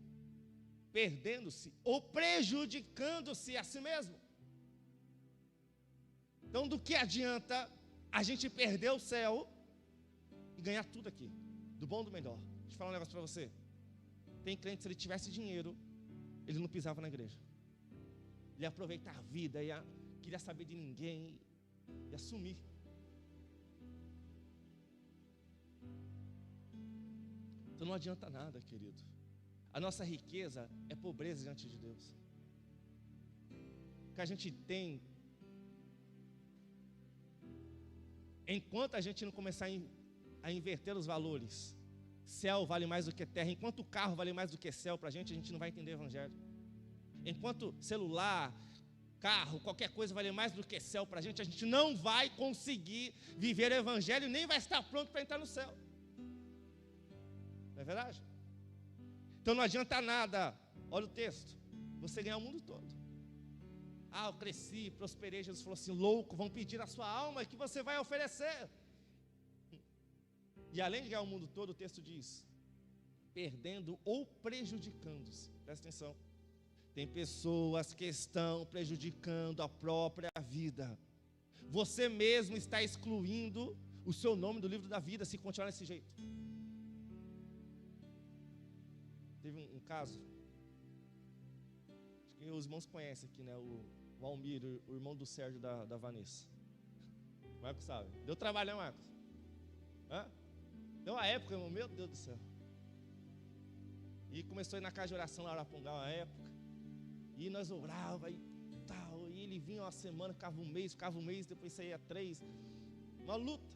perdendo-se ou prejudicando-se a si mesmo. Então, do que adianta a gente perder o céu e ganhar tudo aqui, do bom e do melhor? Deixa eu falar um negócio para você. Tem crente, se ele tivesse dinheiro, ele não pisava na igreja. Ele ia aproveitar a vida, queria saber de ninguém, ia sumir. Então não adianta nada, querido. A nossa riqueza é pobreza diante de Deus. O que a gente tem, enquanto a gente não começar a inverter os valores, céu vale mais do que terra. Enquanto o carro vale mais do que céu para a gente não vai entender o evangelho. Enquanto celular, carro, qualquer coisa vale mais do que céu para a gente não vai conseguir viver o evangelho e nem vai estar pronto para entrar no céu. Não é verdade? Então não adianta nada, olha o texto, você ganhar o mundo todo. Eu cresci, prosperei. Jesus falou assim: louco, vão pedir a sua alma, que você vai oferecer. E além de ganhar o mundo todo, o texto diz: perdendo ou prejudicando-se. Presta atenção. Tem pessoas que estão prejudicando a própria vida. Você mesmo está excluindo o seu nome do livro da vida se continuar desse jeito. Teve um caso, acho que os irmãos conhecem aqui, né? O Almir, o irmão do Sérgio da Vanessa. Marcos sabe. Deu trabalho, né, Marcos? Deu uma época, irmão, meu Deus do céu. E começou a ir na casa de oração lá, Arapongal, uma época. E nós orava e tal. E ele vinha uma semana, ficava um mês, depois saía 3. Uma luta.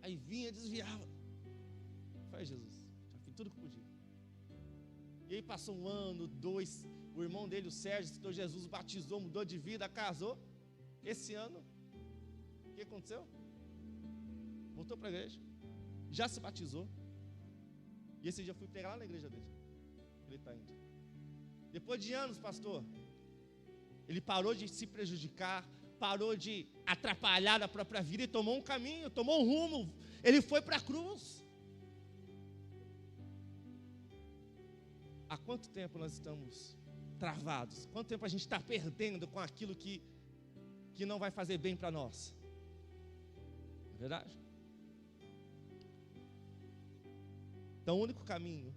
Aí vinha, desviava. Faz Jesus. Já fiz tudo que podia. E aí passou 1 ano, 2. O irmão dele, o Sérgio, citou Jesus, batizou, mudou de vida, casou. Esse ano, o que aconteceu? Voltou para a igreja. Já se batizou. E esse dia eu fui pregar lá na igreja dele. Ele está indo. Depois de anos, pastor, ele parou de se prejudicar, parou de atrapalhar a própria vida e tomou um caminho, tomou um rumo. Ele foi para a cruz. Há quanto tempo nós estamos travados? Quanto tempo a gente está perdendo com aquilo que não vai fazer bem para nós? Não é verdade? Então o único caminho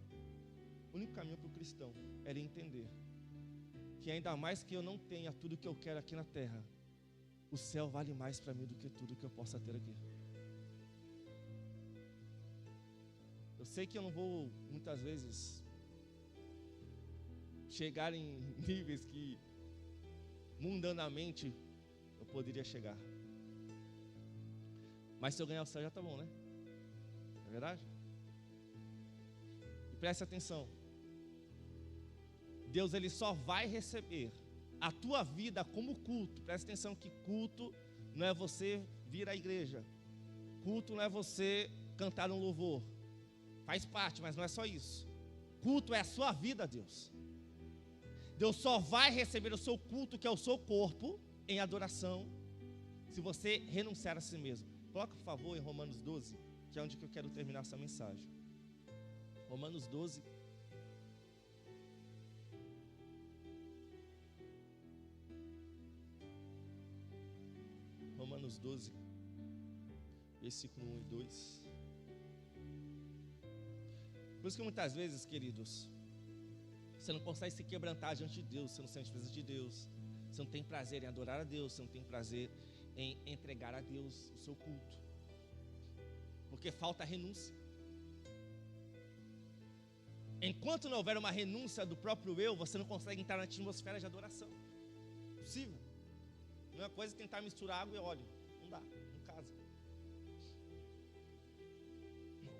para o cristão é ele entender que ainda mais que eu não tenha tudo que eu quero aqui na terra, o céu vale mais para mim do que tudo que eu possa ter aqui. Eu sei que eu não vou muitas vezes chegar em níveis que mundanamente eu poderia chegar, mas se eu ganhar o céu já está bom, né? Não é verdade? E preste atenção, Deus ele só vai receber a tua vida como culto. Presta atenção que culto não é você vir à igreja, culto não é você cantar um louvor, faz parte, mas não é só isso. Culto é a sua vida a Deus. Deus só vai receber o seu culto, que é o seu corpo, em adoração, se você renunciar a si mesmo. Coloca, por favor, em Romanos 12, que é onde que eu quero terminar essa mensagem. Romanos 12. Romanos 12, versículo 1 e 2. Por isso que muitas vezes, queridos, você não consegue se quebrantar diante de Deus, você não sente a presença de Deus, você não tem prazer em adorar a Deus, você não tem prazer em entregar a Deus o seu culto, porque falta renúncia. Enquanto não houver uma renúncia do próprio eu, você não consegue entrar na atmosfera de adoração. Possível. Não é uma coisa tentar misturar água e óleo, não dá, não casa.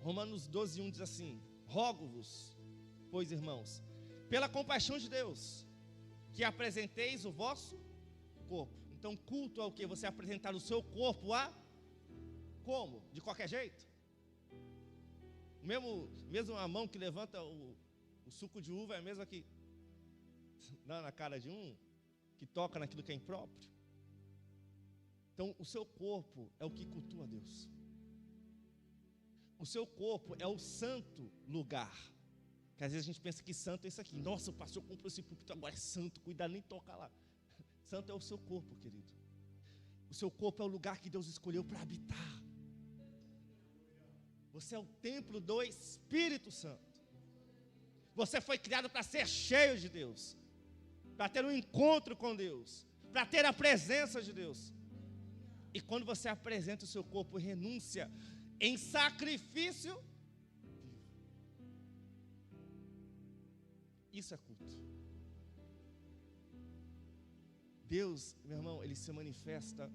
Romanos 12, 1 diz assim: rogo-vos, pois irmãos, pela compaixão de Deus, que apresenteis o vosso corpo. Então culto é o que? Você apresentar o seu corpo como? De qualquer jeito? Mesmo a mão que levanta o suco de uva é a mesma que dá na cara de um, que toca naquilo que é impróprio. Então o seu corpo é o que cultua a Deus. O seu corpo é o santo lugar. Que às vezes a gente pensa que santo é isso aqui. Nossa, o pastor comprou esse púlpito, agora é santo, cuidado, nem toca lá. Santo é o seu corpo, querido. O seu corpo é o lugar que Deus escolheu para habitar. Você é o templo do Espírito Santo. Você foi criado para ser cheio de Deus, para ter um encontro com Deus, para ter a presença de Deus. E quando você apresenta o seu corpo em renúncia, em sacrifício, isso é culto. Deus, meu irmão, Ele se manifesta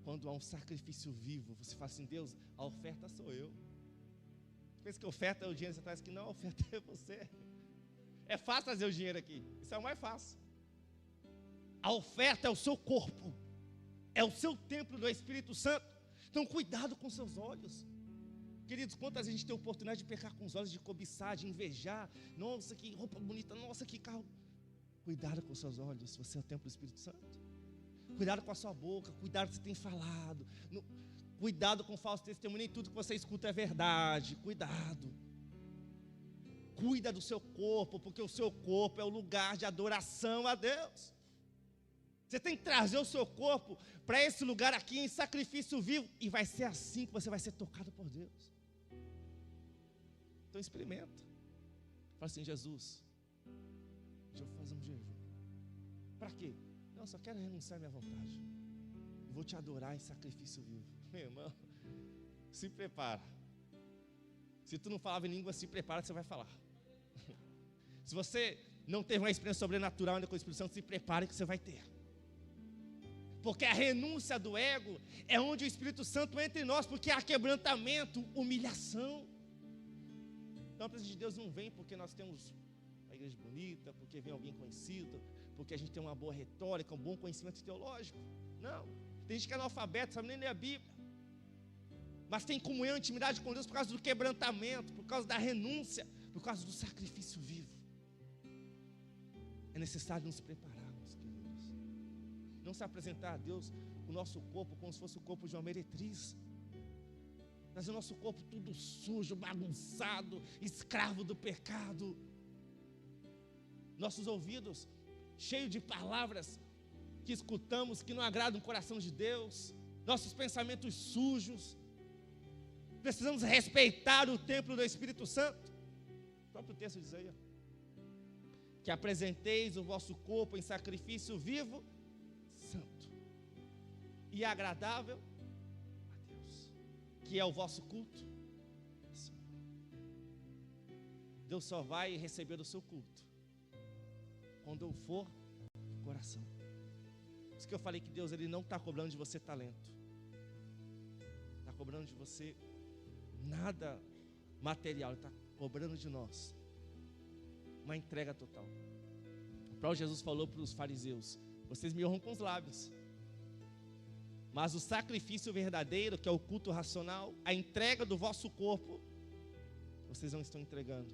quando há um sacrifício vivo. Você fala assim: Deus, a oferta sou eu. Pensa que a oferta é o dinheiro, você traz que não, a oferta é você. É fácil trazer o dinheiro aqui, isso é o mais fácil. A oferta é o seu corpo, é o seu templo do Espírito Santo. Então cuidado com seus olhos. Queridos, quantas vezes a gente tem a oportunidade de pecar com os olhos, de cobiçar, de invejar. Nossa, que roupa bonita, nossa, que carro. Cuidado com seus olhos, você é o templo do Espírito Santo. Cuidado com a sua boca, cuidado com o que você tem falado. Cuidado com o falso testemunho, nem tudo que você escuta é verdade. Cuidado. Cuida do seu corpo, porque o seu corpo é o lugar de adoração a Deus. Você tem que trazer o seu corpo para esse lugar aqui em sacrifício vivo. E vai ser assim que você vai ser tocado por Deus. Então experimenta. Fala assim: Jesus, deixa eu fazer um jejum. Para quê? Não, só quero renunciar à minha vontade. Eu vou te adorar em sacrifício vivo. Meu irmão, se prepara. Se tu não falava em língua, se prepara que você vai falar. Se você não teve uma experiência sobrenatural ainda com o Espírito Santo, se prepare que você vai ter. Porque a renúncia do ego é onde o Espírito Santo entra em nós, porque há quebrantamento, humilhação. Então a presença de Deus não vem porque nós temos uma igreja bonita, porque vem alguém conhecido, porque a gente tem uma boa retórica, um bom conhecimento teológico. Não, tem gente que é analfabeto, sabe nem ler a Bíblia, mas tem comunhão e intimidade com Deus por causa do quebrantamento, por causa da renúncia, por causa do sacrifício vivo. É necessário nos preparar, meus queridos. Não se apresentar a Deus o nosso corpo como se fosse o corpo de uma meretriz. Mas o nosso corpo tudo sujo, bagunçado, escravo do pecado. Nossos ouvidos cheios de palavras que escutamos que não agradam o coração de Deus. Nossos pensamentos sujos. Precisamos respeitar o templo do Espírito Santo. O próprio texto diz aí, que apresenteis o vosso corpo em sacrifício vivo, santo e agradável a Deus, que é o vosso culto. Deus só vai receber o seu culto quando eu for de coração. Por isso que eu falei que Deus, Ele não está cobrando de você talento, está cobrando de você nada material, Ele está cobrando de nós uma entrega total. O próprio Jesus falou para os fariseus: vocês me honram com os lábios, mas o sacrifício verdadeiro, que é o culto racional, a entrega do vosso corpo, vocês não estão entregando,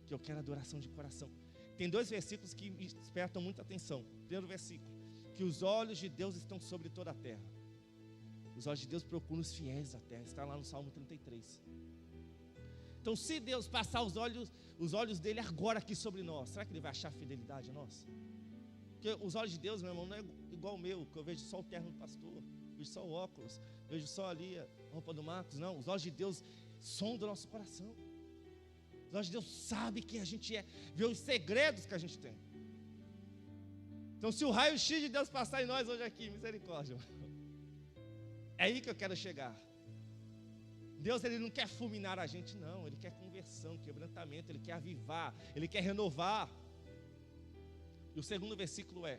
que eu quero adoração de coração. Tem 2 versículos que me despertam muita atenção. Primeiro versículo, que os olhos de Deus estão sobre toda a terra. Os olhos de Deus procuram os fiéis da terra, está lá no Salmo 33. Então, se Deus passar os olhos dele agora aqui sobre nós, será que Ele vai achar fidelidade a nós? Porque os olhos de Deus, meu irmão, não é igual o meu, que eu vejo só o terno do pastor, vejo só o óculos, vejo só ali a roupa do Marcos. Não, os olhos de Deus sondam o nosso coração. Os olhos de Deus sabem quem a gente é, vê os segredos que a gente tem. Então, se o raio-x de Deus passar em nós hoje aqui, misericórdia, é aí que eu quero chegar. Deus, Ele não quer fulminar a gente, não. Ele quer conversão, quebrantamento. Ele quer avivar, Ele quer renovar. E o segundo versículo é,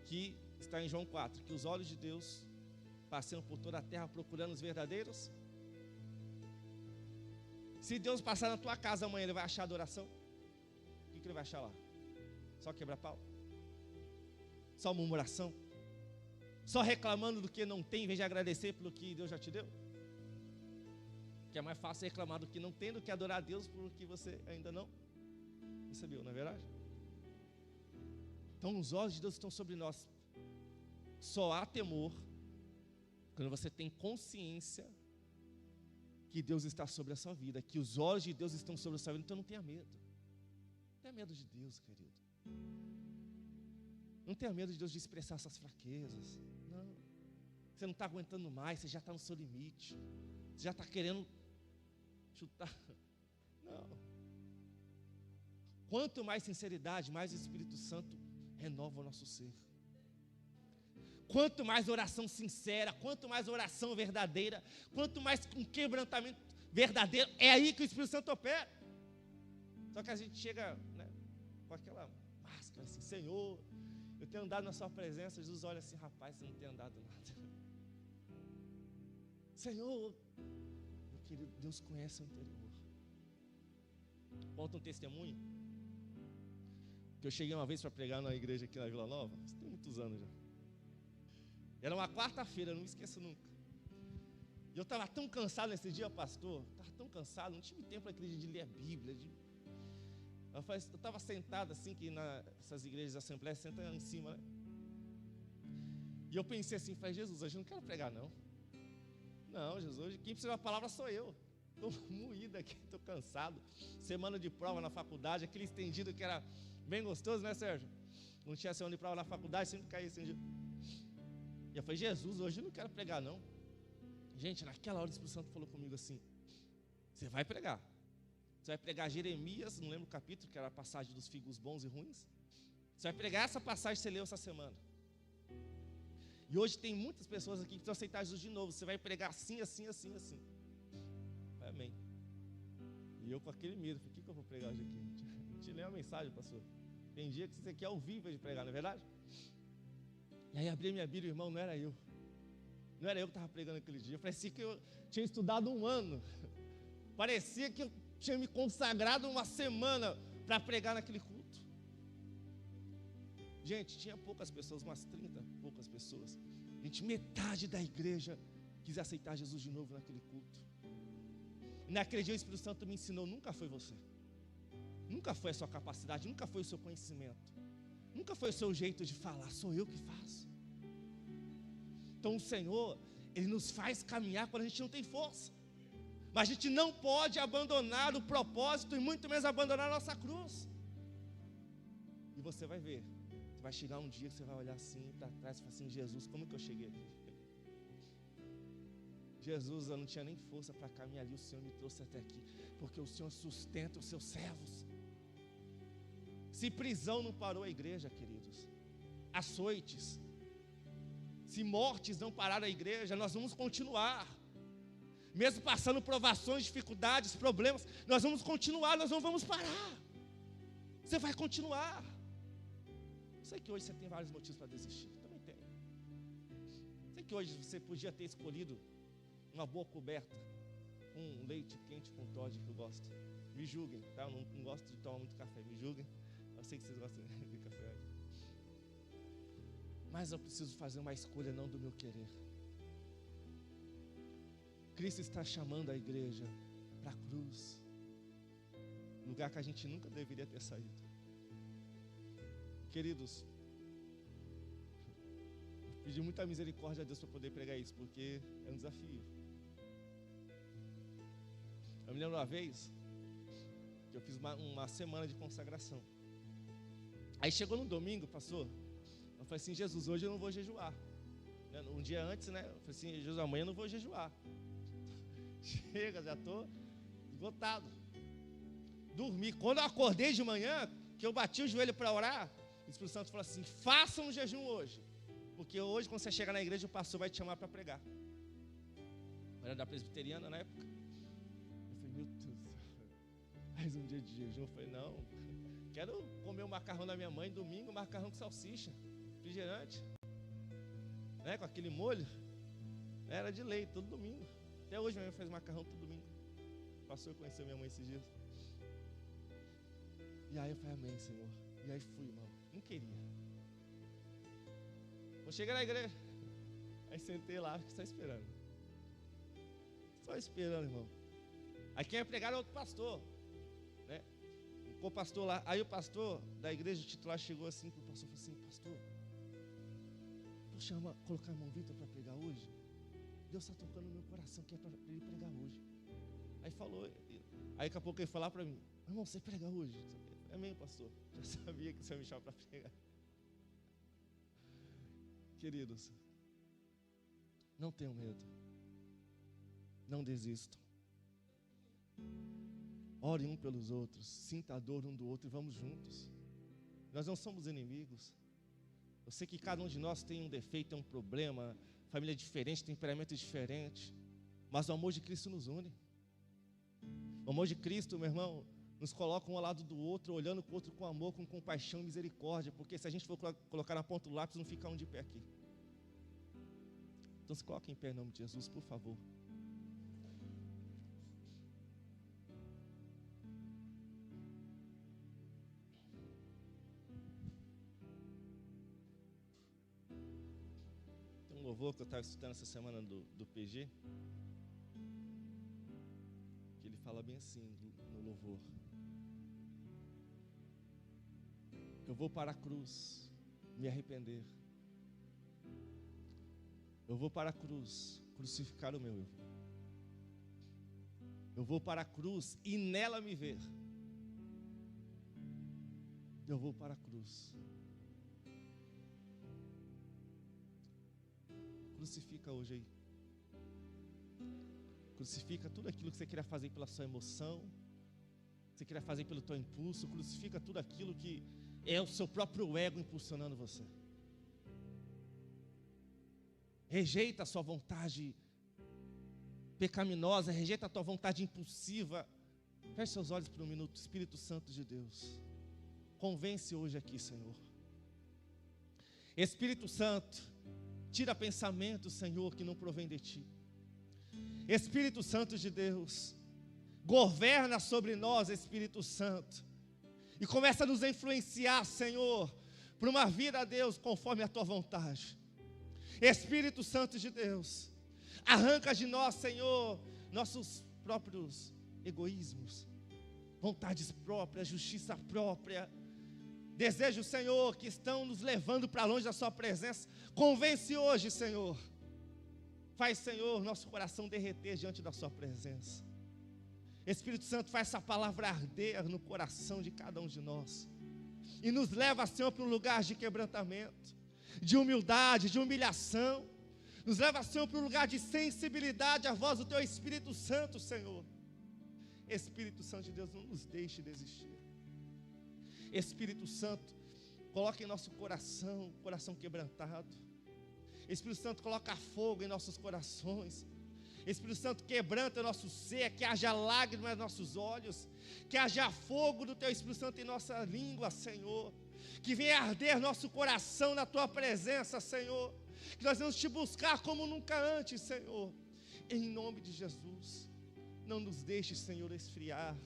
que está em João 4, que os olhos de Deus passam por toda a terra procurando os verdadeiros. Se Deus passar na tua casa amanhã, Ele vai achar adoração? O que Ele vai achar lá? Só quebra-pau? Só murmuração? Só reclamando do que não tem, em vez de agradecer pelo que Deus já te deu? Que é mais fácil reclamar do que não tem, do que adorar a Deus por que você ainda não recebeu, não é verdade? Então os olhos de Deus estão sobre nós. Só há temor quando você tem consciência que Deus está sobre a sua vida, que os olhos de Deus estão sobre a sua vida. Então não tenha medo. Não tenha medo de Deus, querido. Não tenha medo de Deus de expressar essas fraquezas. Não. você não está aguentando mais, você já está no seu limite, você já está querendo chutar. Não. Quanto mais sinceridade, mais o Espírito Santo renova o nosso ser. Quanto mais oração sincera, quanto mais oração verdadeira, quanto mais um quebrantamento verdadeiro, é aí que o Espírito Santo opera. Só que a gente chega, né, com aquela máscara assim, Senhor, eu tenho andado na sua presença. Jesus olha assim, rapaz, você não tem andado nada. Senhor, meu querido, Deus conhece o interior. Conta um testemunho, que eu cheguei uma vez para pregar na igreja aqui na Vila Nova, isso tem muitos anos já. Era uma quarta-feira, eu não me esqueço nunca. E eu estava tão cansado nesse dia, pastor, estava tão cansado, não tive tempo naquele dia de ler a Bíblia. Eu estava sentado assim, que nessas igrejas de assembleia, senta em cima, né? E eu pensei assim, falei, Jesus, hoje eu não quero pregar não. Não, Jesus, hoje quem precisa da palavra sou eu. Estou moído aqui, estou cansado. Semana de prova na faculdade, aquele estendido que era bem gostoso, né, Sérgio? Não tinha semana de prova na faculdade, sempre caía estendido. E eu falei, Jesus, hoje eu não quero pregar não. Gente, naquela hora o Espírito Santo falou comigo assim, você vai pregar. Você vai pregar Jeremias, não lembro o capítulo, que era a passagem dos figos bons e ruins. Você vai pregar essa passagem que você leu essa semana. E hoje tem muitas pessoas aqui que precisam aceitar Jesus de novo. Você vai pregar assim, assim, assim, assim. Amém. E eu com aquele medo, falei, o que eu vou pregar hoje aqui? Não te lembro a mensagem, pastor. Tem dia que você quer ouvir em vez de pregar, não é verdade? E aí abri minha Bíblia, irmão, não era eu. Não era eu que estava pregando aquele dia. Parecia que eu tinha estudado um ano. Parecia que eu tinha me consagrado uma semana para pregar naquele culto. Gente, tinha poucas pessoas, umas 30 e poucas pessoas. Gente, metade da igreja quis aceitar Jesus de novo naquele culto. E naquele dia o Espírito Santo me ensinou, nunca foi você. Nunca foi a sua capacidade, nunca foi o seu conhecimento. Nunca foi o seu jeito de falar, sou eu que faço. Então o Senhor, Ele nos faz caminhar quando a gente não tem força. Mas a gente não pode abandonar o propósito e muito menos abandonar a nossa cruz. E você vai ver, você vai chegar um dia que você vai olhar assim para trás e falar assim, Jesus, como que eu cheguei aqui? Jesus, eu não tinha nem força para caminhar ali, o Senhor me trouxe até aqui, porque o Senhor sustenta os seus servos. Se prisão não parou a igreja, queridos, açoites, se mortes não pararam a igreja, nós vamos continuar. Mesmo passando provações, dificuldades, problemas, nós vamos continuar, nós não vamos parar. Você vai continuar. Sei que hoje você tem vários motivos para desistir, também tem. Sei que hoje você podia ter escolhido uma boa coberta, um leite quente com Toddy, que eu gosto. Me julguem, tá? Eu não gosto de tomar muito café, me julguem. Eu sei que vocês gostam de café. Mas eu preciso fazer uma escolha, não do meu querer. Cristo está chamando a igreja para a cruz, lugar que a gente nunca deveria ter saído. Queridos, eu pedi muita misericórdia a Deus para poder pregar isso, porque é um desafio. Eu me lembro uma vez que eu fiz uma semana de consagração. Aí chegou no domingo, pastor, eu falei assim, Jesus, hoje eu não vou jejuar. Um dia antes, né? Eu falei assim, Jesus, amanhã eu não vou jejuar. Chega, já estou esgotado. Dormi. Quando eu acordei de manhã, que eu bati o joelho para orar, o Espírito Santo falou assim, faça um jejum hoje. Porque hoje, quando você chegar na igreja, o pastor vai te chamar para pregar. Eu era da presbiteriana na época. Eu falei, meu Deus do céu, mais um dia de jejum. Eu falei, não, quero comer o macarrão da minha mãe, domingo, macarrão com salsicha, refrigerante, né, com aquele molho. Era de lei, todo domingo. Até hoje minha mãe faz macarrão todo domingo. O pastor conheceu minha mãe esses dias. E aí eu falei, amém, Senhor. E aí fui, irmão. Não queria. Quando cheguei na igreja, aí sentei lá, fiquei só esperando. Só esperando, irmão. Aí quem ia pregar era outro pastor, né? O pastor lá. Aí o pastor da igreja titular chegou assim pro pastor e falou assim, pastor, vou colocar o irmão Vitor para pregar hoje? Deus está tocando no meu coração que é para ele pregar hoje. Aí falou, aí daqui a pouco ele falou para mim, irmão, você prega hoje? Amém, pastor. Já sabia que você ia me chamar para pregar. Queridos, Não tenham medo. Não desistam. Orem um pelos outros. Sinta a dor um do outro e vamos juntos. Nós não somos inimigos. Eu sei que cada um de nós tem um defeito, tem um problema, família diferente, temperamento diferente. Mas o amor de Cristo nos une. O amor de Cristo, meu irmão, nos coloca um ao lado do outro, olhando para o outro com amor, com compaixão e misericórdia. Porque se a gente for colocar na ponta do lápis, não fica um de pé aqui. Então se coloque em pé em nome de Jesus, por favor. Tem um louvor que eu estava estudando essa semana do PG, que ele fala bem assim no louvor: eu vou para a cruz me arrepender. Eu vou para a cruz crucificar o meu eu. Eu vou para a cruz e nela me ver. Eu vou para a cruz. Crucifica hoje aí. Crucifica tudo aquilo que você queria fazer pela sua emoção, que você queria fazer pelo teu impulso. Crucifica tudo aquilo que é o seu próprio ego impulsionando você. Rejeita a sua vontade pecaminosa, rejeita a tua vontade impulsiva. Feche seus olhos por um minuto. Espírito Santo de Deus, convence hoje aqui, Senhor. Espírito Santo, tira pensamentos, Senhor, que não provém de Ti. Espírito Santo de Deus, governa sobre nós, Espírito Santo, e começa a nos influenciar, Senhor, para uma vida, Deus, conforme a Tua vontade. Espírito Santo de Deus, arranca de nós, Senhor, nossos próprios egoísmos, vontades próprias, justiça própria, desejos, Senhor, que estão nos levando para longe da Sua presença. Convence hoje, Senhor. Faz, Senhor, nosso coração derreter diante da Sua presença. Espírito Santo, faz essa palavra arder no coração de cada um de nós. E nos leva, Senhor, para um lugar de quebrantamento, de humildade, de humilhação. Nos leva, Senhor, para um lugar de sensibilidade à voz do Teu Espírito Santo, Senhor. Espírito Santo de Deus, não nos deixe desistir. Espírito Santo, coloca em nosso coração, coração quebrantado. Espírito Santo, coloca fogo em nossos corações. Espírito Santo, quebranta nosso ser, que haja lágrimas nos nossos olhos, que haja fogo do Teu Espírito Santo em nossa língua, Senhor. Que venha arder nosso coração na Tua presença, Senhor. Que nós vamos Te buscar como nunca antes, Senhor. Em nome de Jesus, não nos deixe, Senhor, esfriar.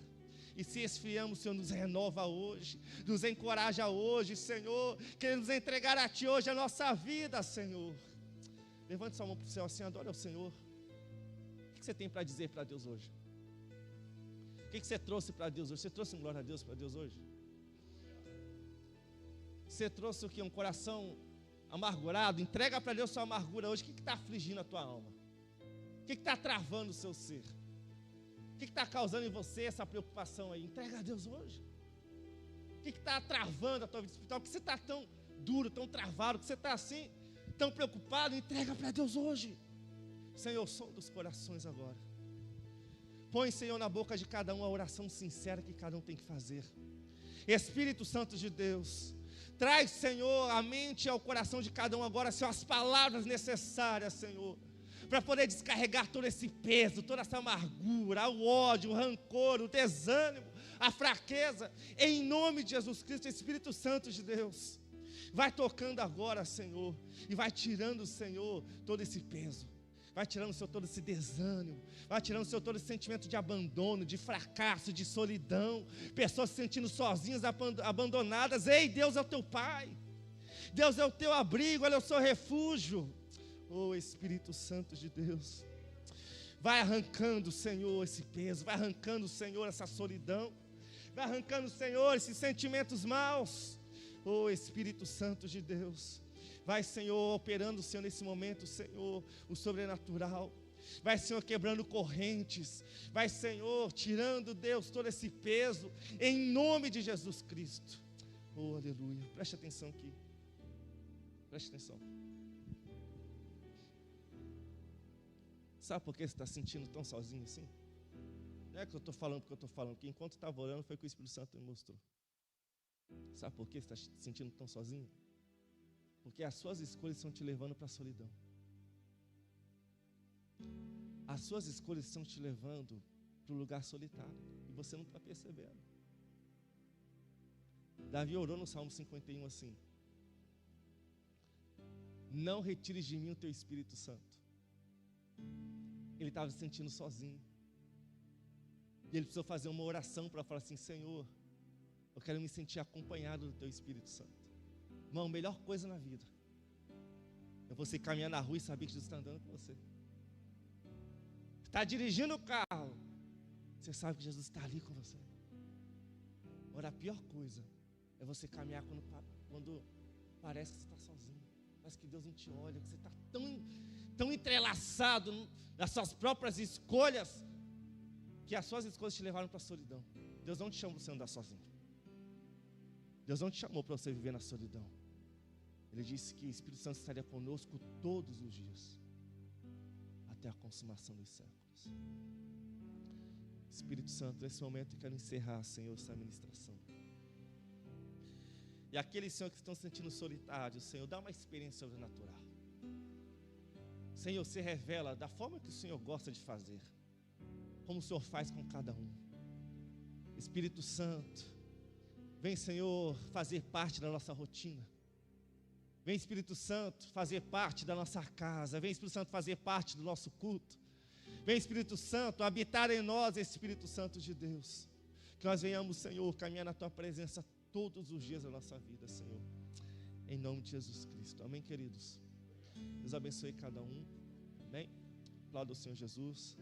E se esfriamos, Senhor, nos renova hoje, nos encoraja hoje, Senhor. Queremos entregar a Ti hoje a nossa vida, Senhor. Levante sua mão para o céu assim, adore ao Senhor. O que você tem para dizer para Deus hoje? O que você trouxe para Deus hoje? Você trouxe glória a Deus para Deus hoje? Você trouxe o que? Um coração amargurado? Entrega para Deus sua amargura hoje. O que está afligindo a tua alma? O que está travando o seu ser? O que está causando em você essa preocupação aí? Entrega a Deus hoje. O que está travando a tua vida espiritual? Por que você está tão duro, tão travado? Por que você está assim, tão preocupado? Entrega para Deus hoje. Senhor, som dos corações agora. Põe, Senhor, na boca de cada um a oração sincera que cada um tem que fazer. Espírito Santo de Deus, traz, Senhor, a mente e ao coração de cada um agora, Senhor, as palavras necessárias, Senhor, para poder descarregar todo esse peso, toda essa amargura, o ódio, o rancor, o desânimo, a fraqueza, em nome de Jesus Cristo. Espírito Santo de Deus, vai tocando agora, Senhor, e vai tirando, Senhor, todo esse peso. Vai tirando, Senhor, todo esse desânimo. Vai tirando, Senhor, todo esse sentimento de abandono, de fracasso, de solidão. Pessoas se sentindo sozinhas, abandonadas. Ei, Deus é o teu Pai. Deus é o teu abrigo, Ele é o seu refúgio. Oh, Espírito Santo de Deus. Vai arrancando, Senhor, esse peso. Vai arrancando, Senhor, essa solidão. Vai arrancando, Senhor, esses sentimentos maus. Oh, Espírito Santo de Deus. Vai, Senhor, operando, Senhor, nesse momento, Senhor, o sobrenatural. Vai, Senhor, quebrando correntes. Vai, Senhor, tirando, Deus, todo esse peso, em nome de Jesus Cristo. Oh, aleluia. Preste atenção aqui. Preste atenção. Sabe por que você está se sentindo tão sozinho assim? Não é que eu estou falando porque eu estou falando, porque enquanto estava orando foi que o Espírito Santo me mostrou. Sabe por que você está se sentindo tão sozinho? Porque as suas escolhas estão te levando para a solidão. As suas escolhas estão te levando para o lugar solitário. E você não está percebendo. Davi orou no Salmo 51 assim: não retires de mim o teu Espírito Santo. Ele estava se sentindo sozinho. E ele precisou fazer uma oração para falar assim: Senhor, eu quero me sentir acompanhado do teu Espírito Santo. Irmão, a melhor coisa na vida é você caminhar na rua e saber que Jesus está andando com você. Está dirigindo o carro, você sabe que Jesus está ali com você. Agora, a pior coisa é você caminhar quando parece que você está sozinho. Parece que Deus não te olha, que você está tão entrelaçado nas suas próprias escolhas, que as suas escolhas te levaram para a solidão. Deus não te chamou para você andar sozinho. Deus não te chamou para você viver na solidão. Ele disse que o Espírito Santo estaria conosco todos os dias, até a consumação dos séculos. Espírito Santo, nesse momento eu quero encerrar, Senhor, essa ministração. E aqueles, Senhor, que estão se sentindo solitários, Senhor, dá uma experiência sobrenatural. Senhor, se revela da forma que o Senhor gosta de fazer, como o Senhor faz com cada um. Espírito Santo, vem, Senhor, fazer parte da nossa rotina. Vem, Espírito Santo, fazer parte da nossa casa. Vem, Espírito Santo, fazer parte do nosso culto. Vem, Espírito Santo, habitar em nós, Espírito Santo de Deus. Que nós venhamos, Senhor, caminhar na Tua presença todos os dias da nossa vida, Senhor. Em nome de Jesus Cristo. Amém, queridos? Deus abençoe cada um. Amém? Aplauda o Senhor Jesus.